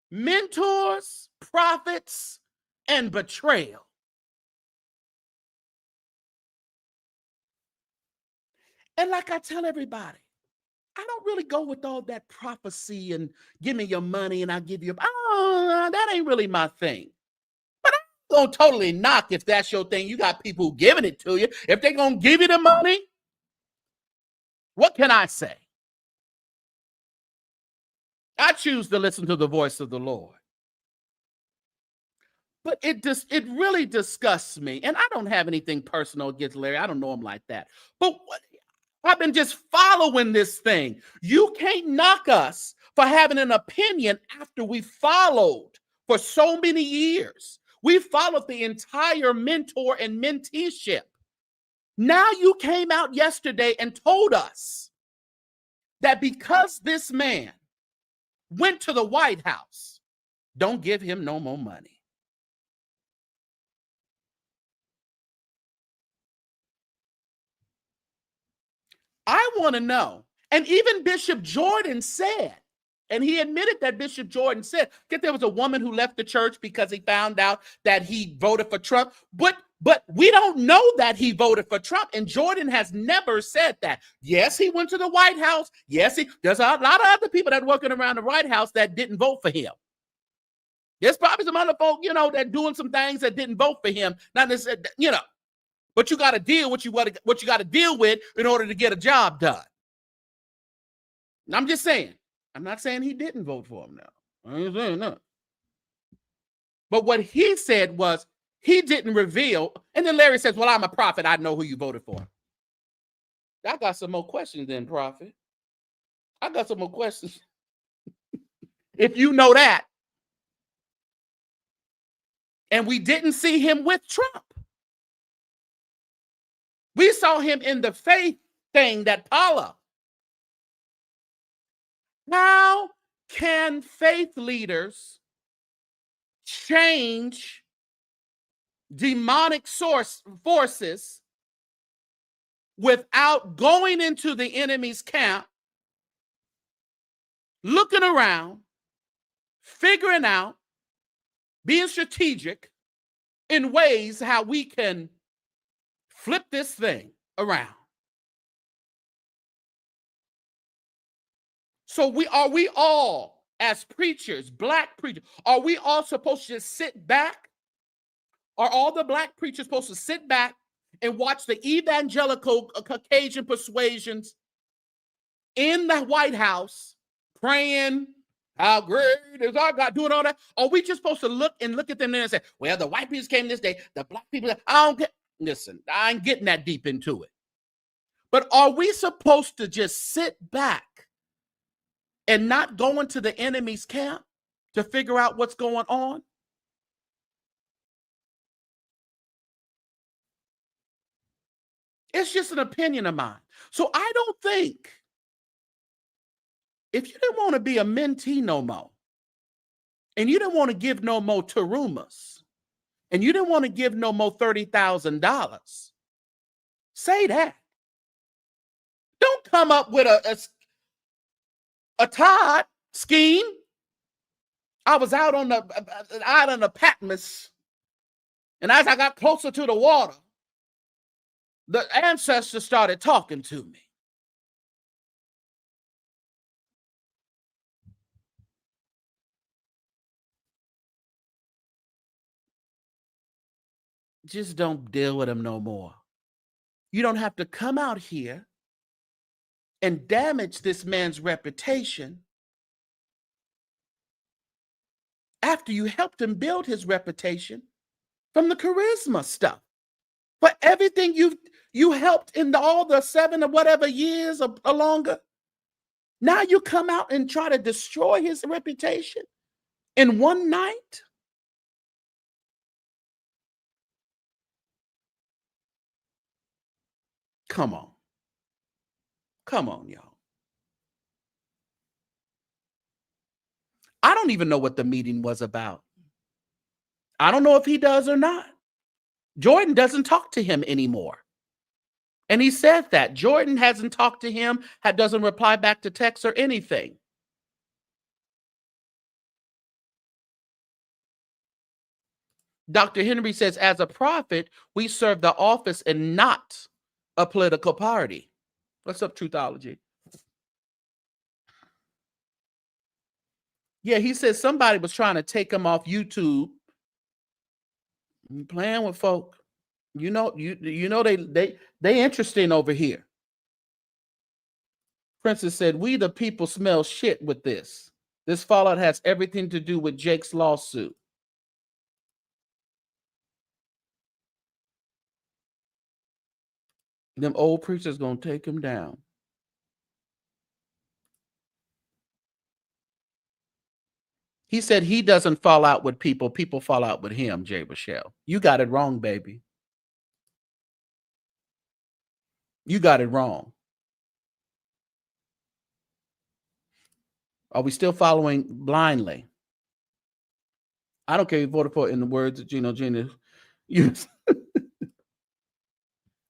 Mentors, prophets, and betrayal. And like I tell everybody, I don't really go with all that prophecy and give me your money and I'll give you. Oh, that ain't really my thing. But I'm going to totally knock if that's your thing. You got people giving it to you. If they're going to give you the money, what can I say? I choose to listen to the voice of the Lord. But it really disgusts me. And I don't have anything personal against Larry. I don't know him like that. But I've been just following this thing. You can't knock us for having an opinion after we followed for so many years. We followed the entire mentor and menteeship. Now you came out yesterday and told us that because this man went to the White House, don't give him no more money. I want to know. And even Bishop Jordan said, and he admitted that Bishop Jordan said that there was a woman who left the church because he found out that he voted for Trump. But we don't know that he voted for Trump. And Jordan has never said that. Yes, he went to the White House. Yes, there's a lot of other people that are working around the White House that didn't vote for him. There's probably some other folk, that doing some things that didn't vote for him. Not necessarily, but you got to deal with what you got to deal with in order to get a job done. And I'm just saying. I'm not saying he didn't vote for him now. I ain't saying that. But what he said was he didn't reveal. And then Larry says, well, I'm a prophet. I know who you voted for. I got some more questions then, prophet. I got some more questions. If you know that. And we didn't see him with Trump. We saw him in the faith thing that Paula. How can faith leaders change demonic forces without going into the enemy's camp, looking around, figuring out, being strategic in ways how we can flip this thing around? So are we all, as preachers, black preachers, are we all supposed to just sit back? Are all the black preachers supposed to sit back and watch the evangelical Caucasian persuasions in the White House praying, how great is our God, doing all that? Are we just supposed to look at them there and say, well, the white people came this day, the black people, I don't get, listen, I ain't getting that deep into it. But are we supposed to just sit back and not go into the enemy's camp to figure out what's going on? It's just an opinion of mine. So I don't think, if you didn't want to be a mentee no more, and you didn't want to give no more tarumas, and you didn't want to give no more $30,000, say that. Don't come up with a Todd scheme. I was out on the island of Patmos, and as I got closer to the water, the ancestors started talking to me. Just don't deal with them no more. You don't have to come out here and damage this man's reputation after you helped him build his reputation from the charisma stuff. For everything you helped in all the 7 or whatever years or longer, now you come out and try to destroy his reputation in one night? Come on. Come on, y'all. I don't even know what the meeting was about. I don't know if he does or not. Jordan doesn't talk to him anymore. And he said that. Jordan hasn't talked to him, doesn't reply back to texts or anything. Dr. Henry says, as a prophet, we serve the office and not a political party. What's up, Truthology? Yeah, he says somebody was trying to take him off YouTube. I'm playing with folk. You know they interesting over here. Princess said, we the people smell shit with this. This fallout has everything to do with Jake's lawsuit. Them old preachers gonna take him down. He said he doesn't fall out with people. People fall out with him, Jay Rochelle. You got it wrong, baby. You got it wrong. Are we still following blindly? I don't care if you voted for it in the words of Gino Jr. used.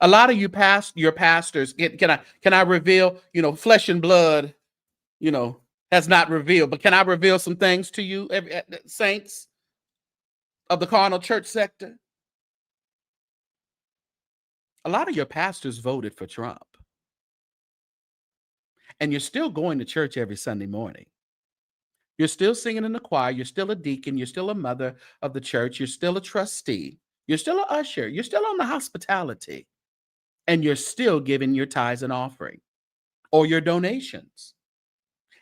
A lot of you your pastors, can I reveal, flesh and blood, has not revealed, but can I reveal some things to you, saints of the carnal church sector? A lot of your pastors voted for Trump. And you're still going to church every Sunday morning. You're still singing in the choir. You're still a deacon. You're still a mother of the church. You're still a trustee. You're still an usher. You're still on the hospitality. And you're still giving your tithes and offering or your donations.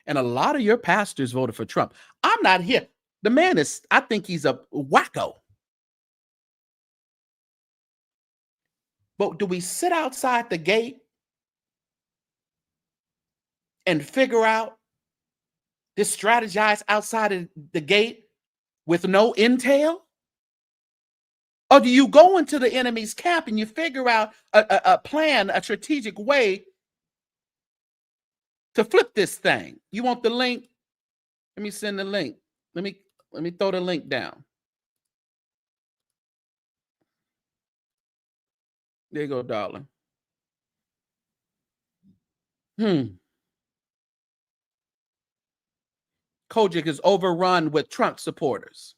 And a lot of your pastors voted for Trump. I'm not here. The man I think he's a wacko. But do we sit outside the gate and figure out this, strategize outside of the gate with no intel? Or do you go into the enemy's camp and you figure out a plan, a strategic way to flip this thing? You want the link? Let me send the link. Let me throw the link down. There you go, darling. Kojic is overrun with Trump supporters.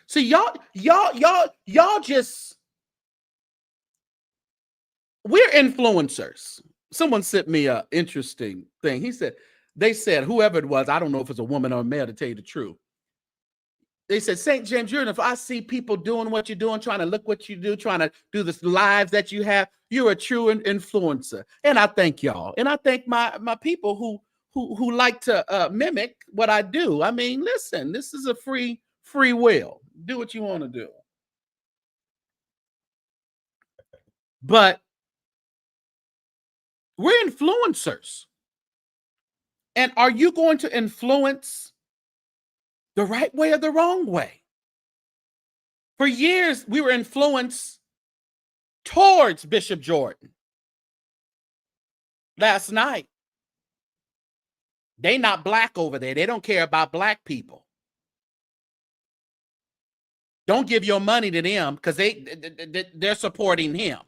See, y'all just, we're influencers. Someone sent me an interesting thing. They said, whoever it was, I don't know if it's a woman or a male, to tell you the truth. They said, St. James, if I see people doing what you're doing, trying to look what you do, trying to do the lives that you have, you're a true influencer. And I thank y'all. And I thank my people who like to mimic what I do. I mean, listen, this is a free will. Do what you want to do. But we're influencers. And are you going to influence the right way or the wrong way? For years, we were influenced towards Bishop Jordan. Last night, they not black over there. They don't care about black people. Don't give your money to them because they're supporting him.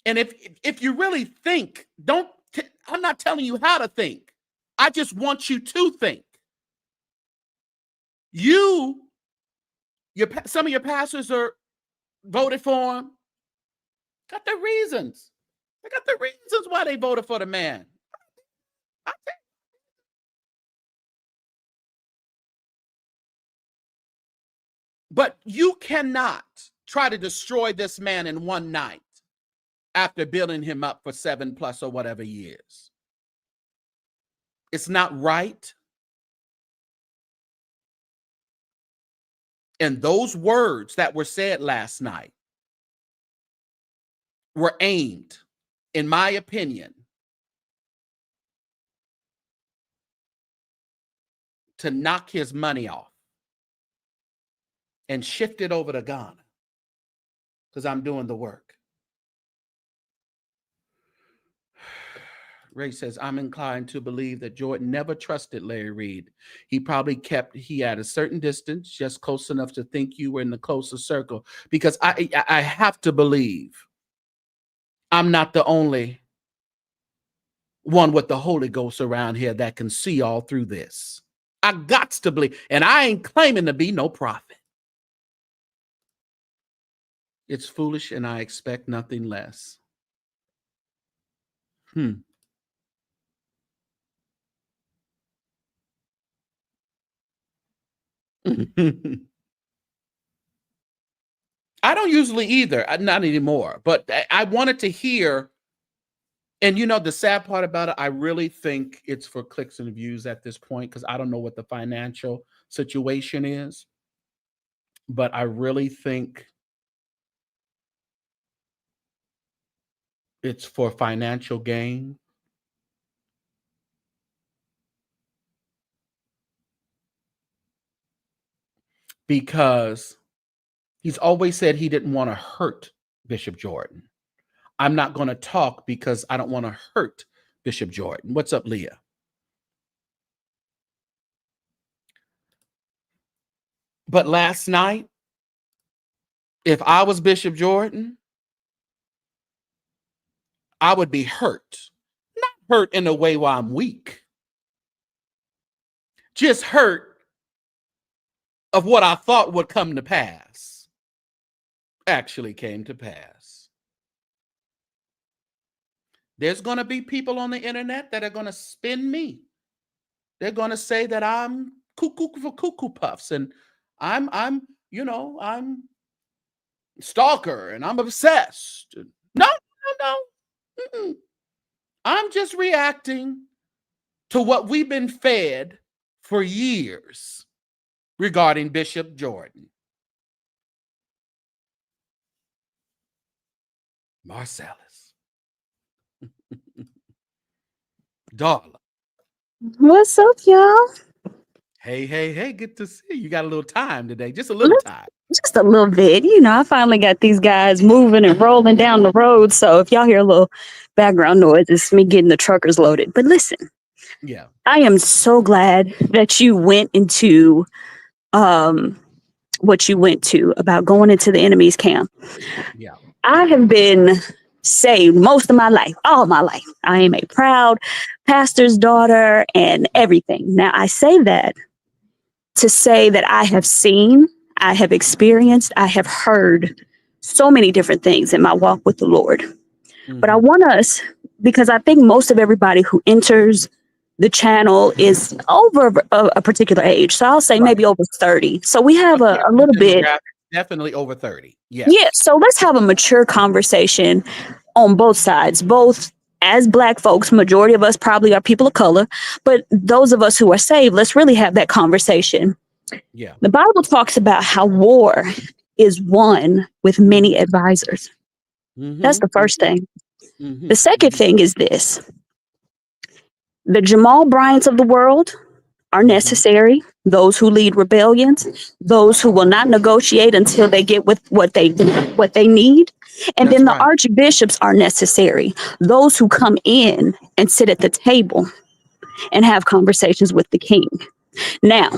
And if you really think, I'm not telling you how to think. I just want you to think. Some of your pastors are voted for him. Got their reasons. They got the reasons why they voted for the man. But you cannot try to destroy this man in one night after building him up for 7+ or whatever years. It's not right. And those words that were said last night were aimed, in my opinion, to knock his money off and shift it over to Ghana, because I'm doing the work. Ray says, I'm inclined to believe that Jordan never trusted Larry Reid. He probably he at a certain distance, just close enough to think you were in the closer circle. Because I have to believe I'm not the only one with the Holy Ghost around here that can see all through this. I got to believe, and I ain't claiming to be no prophet. It's foolish, and I expect nothing less. I don't usually either, not anymore, but I wanted to hear. And the sad part about it, I really think it's for clicks and views at this point, because I don't know what the financial situation is. but I really think it's for financial gain. Because he's always said he didn't want to hurt Bishop Jordan. I'm not going to talk because I don't want to hurt Bishop Jordan. What's up, Leah? But last night, if I was Bishop Jordan, I would be hurt. Not hurt in a way where I'm weak. Just hurt of what I thought would come to pass actually came to pass. There's going to be people on the internet that are going to spin me. They're going to say that I'm cuckoo for cuckoo puffs and I'm stalker and I'm obsessed. No. Mm-mm. I'm just reacting to what we've been fed for years regarding Bishop Jordan. Marcellus. Darla. What's up, y'all? Hey, good to see you. You got a little time today, just a little time. Just a little bit. You know, I finally got these guys moving and rolling down the road. So if y'all hear a little background noise, it's me getting the truckers loaded. But listen, Yeah, I am so glad that you went into what you went to about going into the enemy's camp. yeah. I have been saved most of my life, all my life. I am a proud pastor's daughter and everything. Now, I say that to say that I have seen, I have experienced, I have heard so many different things in my walk with the Lord. Mm-hmm. But I want us, because I think most of everybody who enters the channel is over a particular age. So I'll say maybe over 30. So we have a little bit. Definitely over 30. Yes. Yeah. So let's have a mature conversation on both sides, both as Black folks. Majority of us probably are people of color, but those of us who are saved, let's really have that conversation. Yeah. The Bible talks about how war is won with many advisors. Mm-hmm. That's the first thing. Mm-hmm. The second thing is this. The Jamal Bryants of the world are necessary. Those who lead rebellions, those who will not negotiate until they get with what they need. And then the archbishops are necessary. Those who come in and sit at the table and have conversations with the king. Now,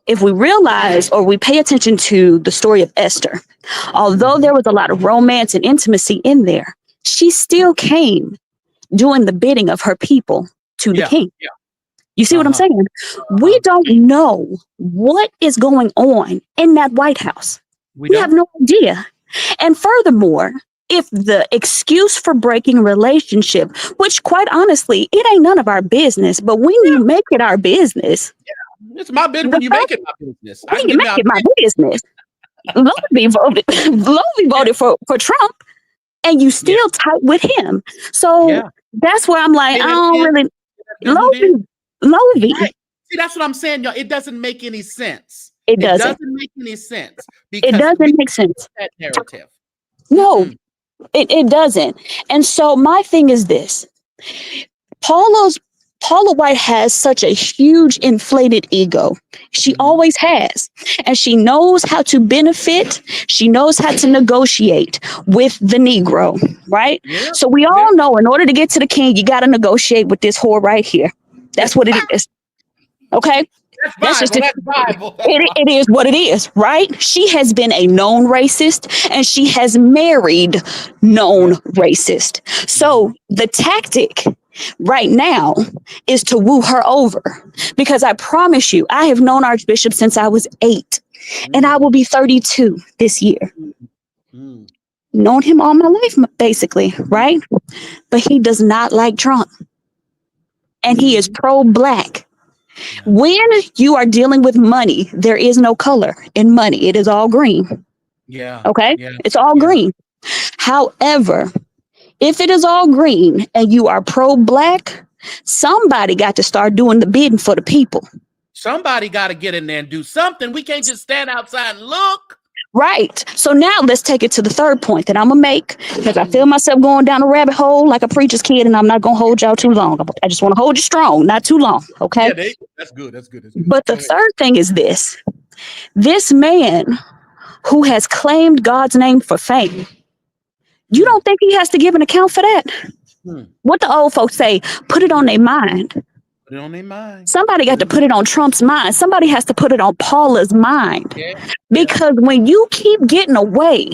if we realize or we pay attention to the story of Esther, although there was a lot of romance and intimacy in there, she still came doing the bidding of her people to the king. Yeah. You see what I'm saying? We don't know what is going on in that White House. We have no idea. And furthermore, if the excuse for breaking relationship, which quite honestly, it ain't none of our business, but when you make it our business. Yeah, it's my business when you make it my business. When you make it my business. Lovely voted for Trump and you still tight with him. So that's where I'm like, I don't really. Lovey. Right. See, that's what I'm saying, y'all. It doesn't make any sense. It doesn't make any sense. Because it doesn't make sense. That narrative. No, it doesn't. And so my thing is this. Paula White has such a huge inflated ego. She always has. And she knows how to benefit. She knows how to negotiate with the Negro, right? Yeah. So we all know in order to get to the king, you got to negotiate with this whore right here. That's what it is. Okay? That's Bible. It is what it is, right? She has been a known racist and she has married known racist. So the tactic right now is to woo her over, because I promise you, I have known Archbishop since I was 8 and I will be 32 this year. Known him all my life, basically, right? But he does not like Trump. And he is pro-Black. When you are dealing with money, there is no color in money. It is all green. Yeah. Okay? Yeah. It's all green. However, if it is all green and you are pro-Black, somebody got to start doing the bidding for the people. Somebody got to get in there and do something. We can't just stand outside and look. Right. So now let's take it to the third point that I'm gonna make, because I feel myself going down a rabbit hole like a preacher's kid, and I'm not gonna hold y'all too long. I just want to hold you strong, not too long. Okay. Yeah, that's good. That's good. That's good. But the Go ahead. third thing is this man who has claimed God's name for fame, you Hmm. don't think he has to give an account for that? Hmm. What the old folks say, put it on their mind. Put it on their mind. Somebody got to put it on Trump's mind. Somebody has to put it on Paula's mind. Yeah. Because when you keep getting away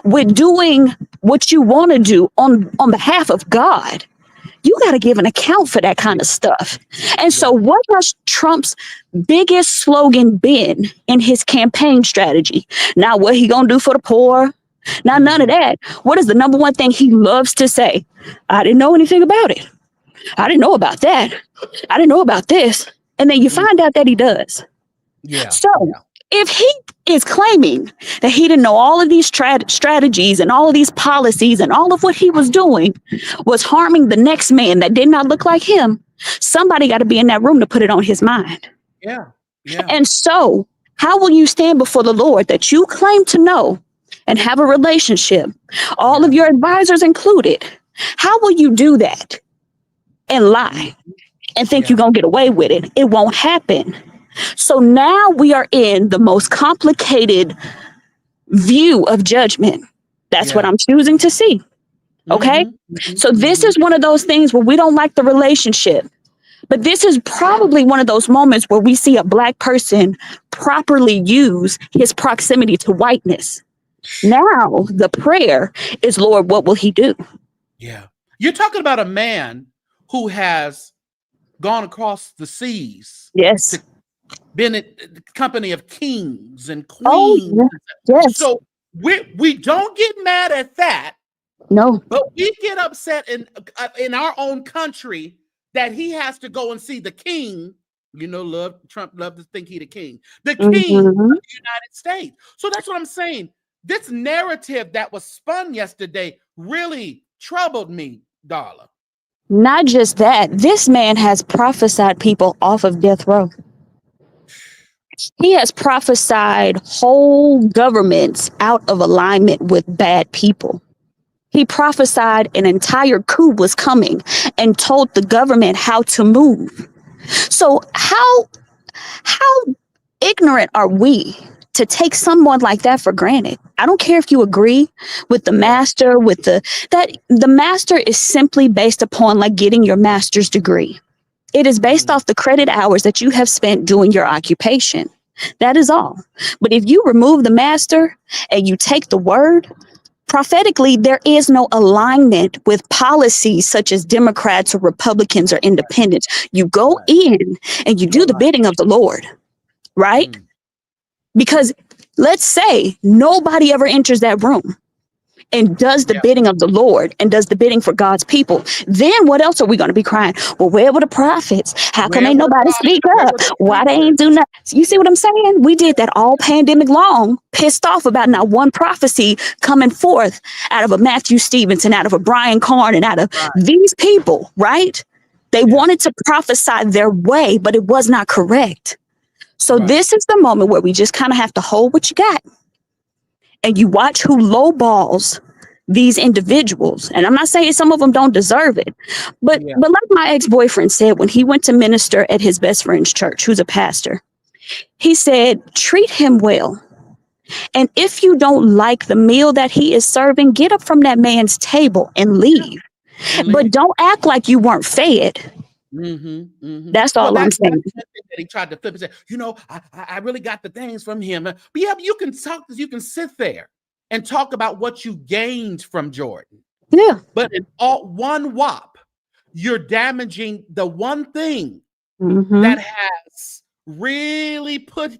with doing what you want to do on behalf of God, you got to give an account for that kind of stuff. And so what has Trump's biggest slogan been in his campaign strategy? Now, what he going to do for the poor? Now, none of that. What is the number one thing he loves to say? I didn't know anything about it. I didn't know about that. I didn't know about this. And then you find out that he does. Yeah. So if he is claiming that he didn't know all of these strategies and all of these policies and all of what he was doing was harming the next man that did not look like him, somebody got to be in that room to put it on his mind. Yeah. Yeah. And so how will you stand before the Lord that you claim to know and have a relationship, all of your advisors included? How will you do that and lie and think you're going to get away with it? It won't happen. So now we are in the most complicated view of judgment. That's what I'm choosing to see. Okay. So this is one of those things where we don't like the relationship, but this is probably one of those moments where we see a Black person properly use his proximity to whiteness. Now the prayer is, Lord, what will he do? Yeah. You're talking about a man who has gone across the seas. Yes. Been in the company of kings and queens. Oh, yes. So we don't get mad at that. No. But we get upset in our own country that he has to go and see the king. You know, Trump loved to think he the king. The king of the United States. So that's what I'm saying. This narrative that was spun yesterday really troubled me, Darla. Not just that, this man has prophesied people off of death row. He has prophesied whole governments out of alignment with bad people. He prophesied an entire coup was coming and told the government how to move. So how ignorant are we to take someone like that for granted? I don't care if you agree with the master, that the master is simply based upon like getting your master's degree. It is based off the credit hours that you have spent doing your occupation. That is all. But if you remove the master and you take the word, prophetically, there is no alignment with policies such as Democrats or Republicans or independents. You go in and you do the bidding of the Lord, right? Because let's say nobody ever enters that room and does the bidding of the Lord and does the bidding for God's people. Then what else are we going to be crying? Well, where were the prophets? How come ain't nobody speak up? Why they ain't do nothing? You see what I'm saying? We did that all pandemic long, pissed off about not one prophecy coming forth out of a Matthew Stevenson, out of a Brian Carn, and out of these people, right? They wanted to prophesy their way, but it was not correct. So this is the moment where we just kind of have to hold what you got. And you watch who lowballs these individuals. And I'm not saying some of them don't deserve it, but like my ex-boyfriend said when he went to minister at his best friend's church, who's a pastor, he said, treat him well. And if you don't like the meal that he is serving, get up from that man's table and leave. But don't act like you weren't fed. That's all I'm saying. That he tried to flip and say, you know, I really got the things from him. But yeah, you can sit there and talk about what you gained from Jordan. Yeah. But in all one whop, you're damaging the one thing that has really puts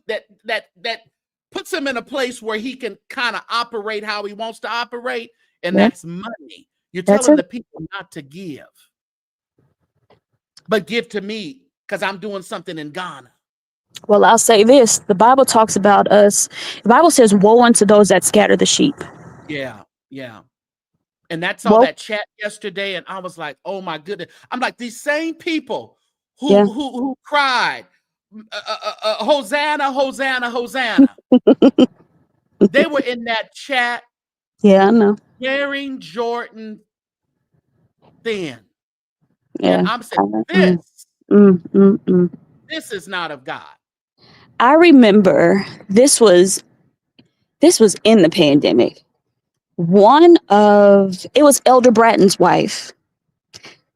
him in a place where he can kind of operate how he wants to operate, and that's money. You're telling the people not to give, but give to me because I'm doing something in Ghana. Well, I'll say this. The Bible talks about us. The Bible says, woe unto those that scatter the sheep. Yeah, yeah. And that's all that chat yesterday. And I was like, oh my goodness. I'm like, these same people who cried, Hosanna, Hosanna, Hosanna. They were in that chat Yeah, I know. wearing Jordan thin. And Yeah. I'm saying, Mm, mm, mm, mm. this is not of God. I remember this was in the pandemic. It was Elder Bratton's wife,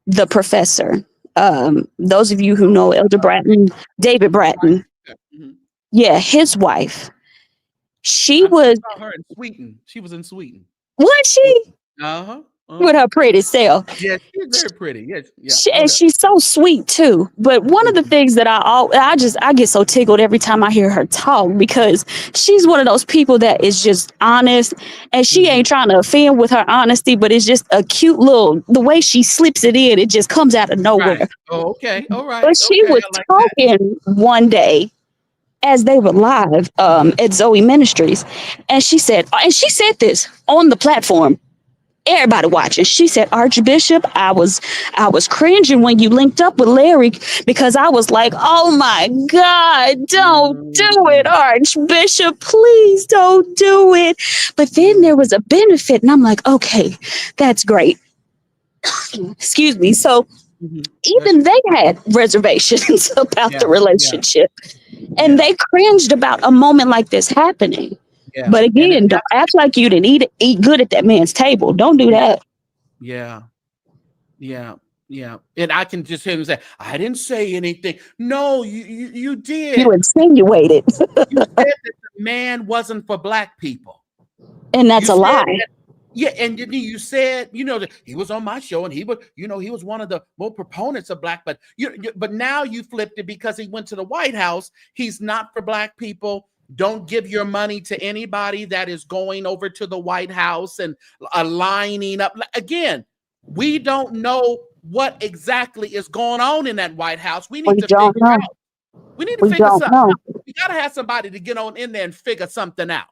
the professor. Those of you who know Elder Bratton, David Bratton, Mhm. yeah, his wife. She I was, saw her in Sweden. She was in Sweden. was she Uh-huh. with Uh-huh. her pretty self? Yeah, she's very pretty. Yes. Yeah. Go And ahead. she's so sweet too. But one of the Mhm. things that I get so tickled every time I hear her talk, because she's one of those people that is just honest, and she Mhm. ain't trying to offend with her honesty, but it's just a cute little, the way she slips it in, it just comes out of nowhere. Right. Oh, okay. All right. But she Okay. was I like that. talking one day as they were live at Zoe Ministries, and she said this on the platform, everybody watching. She said, Archbishop, I was cringing when you linked up with Larry, because I was like, oh my God, don't do it, Mhm. Archbishop. Please don't do it. But then there was a benefit, and I'm like, okay, that's great. Excuse me. So Mhm. Bless even you. they had reservations about the Yeah. Yeah. relationship, and Yeah. they cringed about a moment like this happening. Yeah. But And again, don't that's act like you didn't eat good at that man's table. Don't do that. yeah. Yeah. Yeah. And I can just hear him say, I didn't say anything. No, you You did. insinuated. You said that the man wasn't for black people. And You that's a said lie. that, yeah, and then you said, that he was on my show and he was one of the more proponents of black, but but now you flipped it because he went to the White House. He's not for black people. Don't give your money to anybody that is going over to the White House and lining up. Again, we don't know what exactly is going on in that White House. We We need to don't figure know. out. We need to We figure don't something know. out. We got to have somebody to get on in there and figure something out.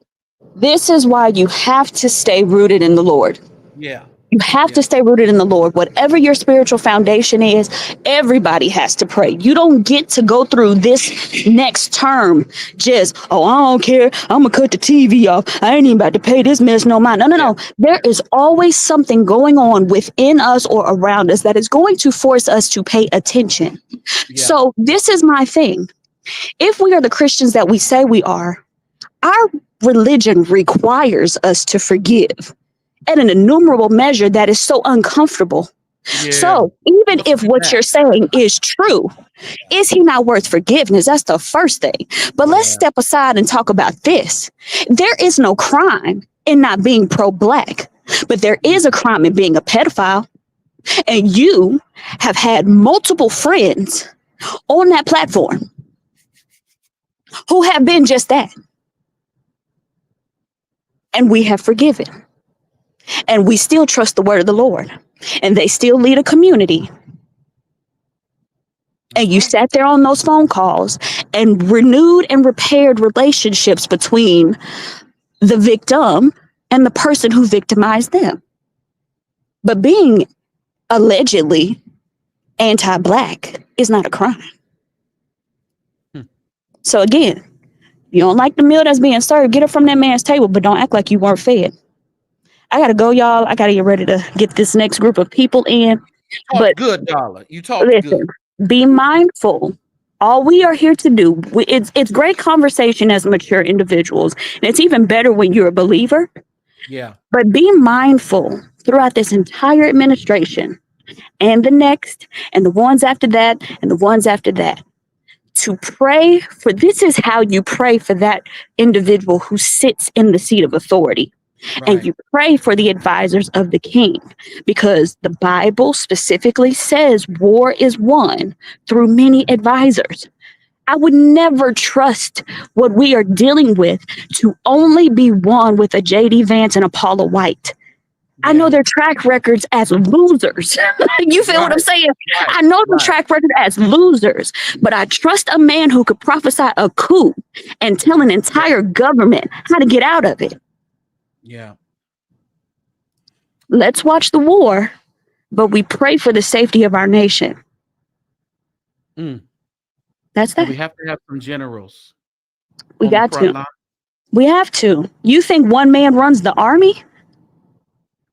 This is why you have to stay rooted in the Lord. Yeah. You have Yeah. to stay rooted in the Lord. Whatever your spiritual foundation is, everybody has to pray. You don't get to go through this next term just, oh, I don't care. I'm going to cut the TV off. I ain't even about to pay this mess no mind. No, no, Yeah. no. There is always something going on within us or around us that is going to force us to pay attention. Yeah. So this is my thing. If we are the Christians that we say we are, our religion requires us to forgive at an innumerable measure that is so uncomfortable. Yeah. So even Let's if do what that. you're saying is true, is he not worth forgiveness? That's the first thing. But let's Yeah. step aside and talk about this. There is no crime in not being pro-black, but there is a crime in being a pedophile. And you have had multiple friends on that platform who have been just that. And we have forgiven. And we still trust the word of the Lord. And they still lead a community. That's And you right. sat there on those phone calls and renewed and repaired relationships between the victim and the person who victimized them. But being allegedly anti-black is not a crime. Hmm. So again, you don't like the meal that's being served, get it from that man's table, but don't act like you weren't fed. I gotta go, y'all. I gotta get ready to get this next group of people in. You But talked good, Darla. You talked listen, good. be mindful. All we are here to do, it's great conversation as mature individuals. And it's even better when you're a believer. Yeah. But be mindful throughout this entire administration and the next, and the ones after that, and the ones after that, to pray for, this is how you pray for that individual who sits in the seat of authority. And Right. you pray for the advisors of the king, because the Bible specifically says war is won through many advisors. I would never trust what we are dealing with to only be won with a J.D. Vance and a Paula White. I know Yeah. their track records as losers. You feel what I'm Right. saying? Right. I know the Right. track record as losers, but I trust a man who could prophesy a coup and tell an Yeah. entire government how to get out of it. Yeah. Let's watch the war, but we pray for the safety of our nation. Mm. That's And that. we have to have some generals We on the got front to. line. We have to. You think one man runs the army?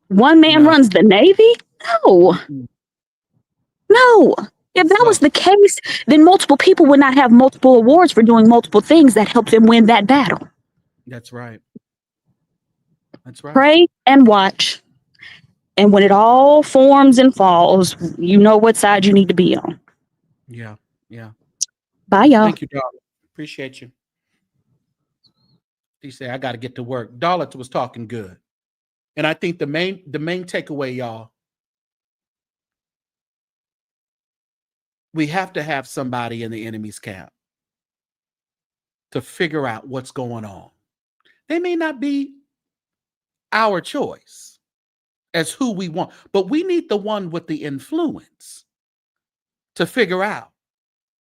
One man No. runs the Navy? No. Mm-mm. No. If that was So the case, then multiple people would not have multiple awards for doing multiple things that helped them win that battle. that's right. That's right. Pray and watch. And when it all forms and falls, you know what side you need to be on. Yeah. Yeah. Bye, y'all. Thank you, Darla. Appreciate you. He said, I got to get to work. Darla was talking good. And I think the main takeaway, y'all, we have to have somebody in the enemy's camp to figure out what's going on. They may not be our choice as who we want, but we need the one with the influence to figure out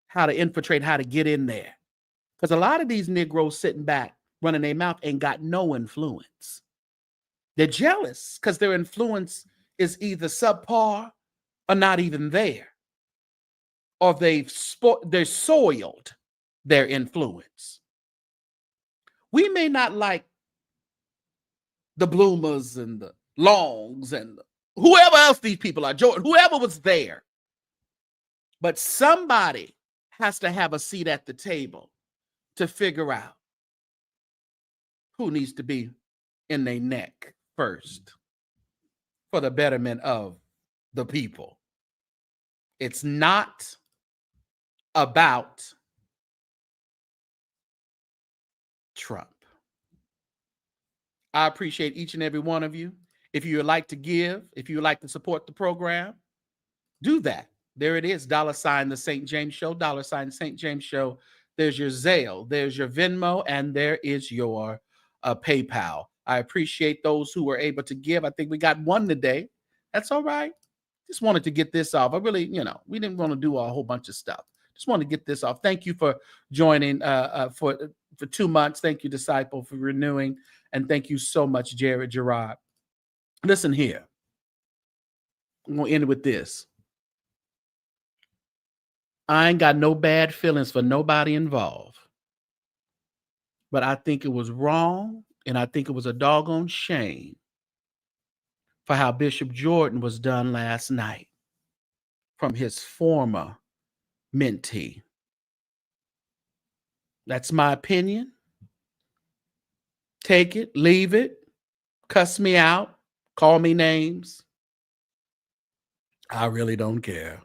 how to infiltrate, how to get in there. Because a lot of these Negroes sitting back, running their mouth, ain't got no influence. They're jealous because their influence is either subpar or not even there. Or they're soiled their influence. We may not like the Bloomers and the Longs and whoever else these people are, Jordan, whoever was there. But somebody has to have a seat at the table to figure out who needs to be in their neck first for the betterment of the people. It's not about Trump. I appreciate each and every one of you. If you would like to give, if you would like to support the program, do that. There it is, $ the St. James Show, $ St. James Show. There's your Zelle, there's your Venmo, and there is your PayPal. I appreciate those who were able to give. I think we got one today. That's all right. Just wanted to get this off. I really, we didn't want to do a whole bunch of stuff. Just wanted to get this off. Thank you for joining for 2 months. Thank you, Disciple, for renewing. And thank you so much, Jared Gerard. Listen here. I'm going to end with this. I ain't got no bad feelings for nobody involved. But I think it was wrong, and I think it was a doggone shame for how Bishop Jordan was done last night from his former mentee. That's my opinion. Take it, leave it, cuss me out, call me names. I really don't care.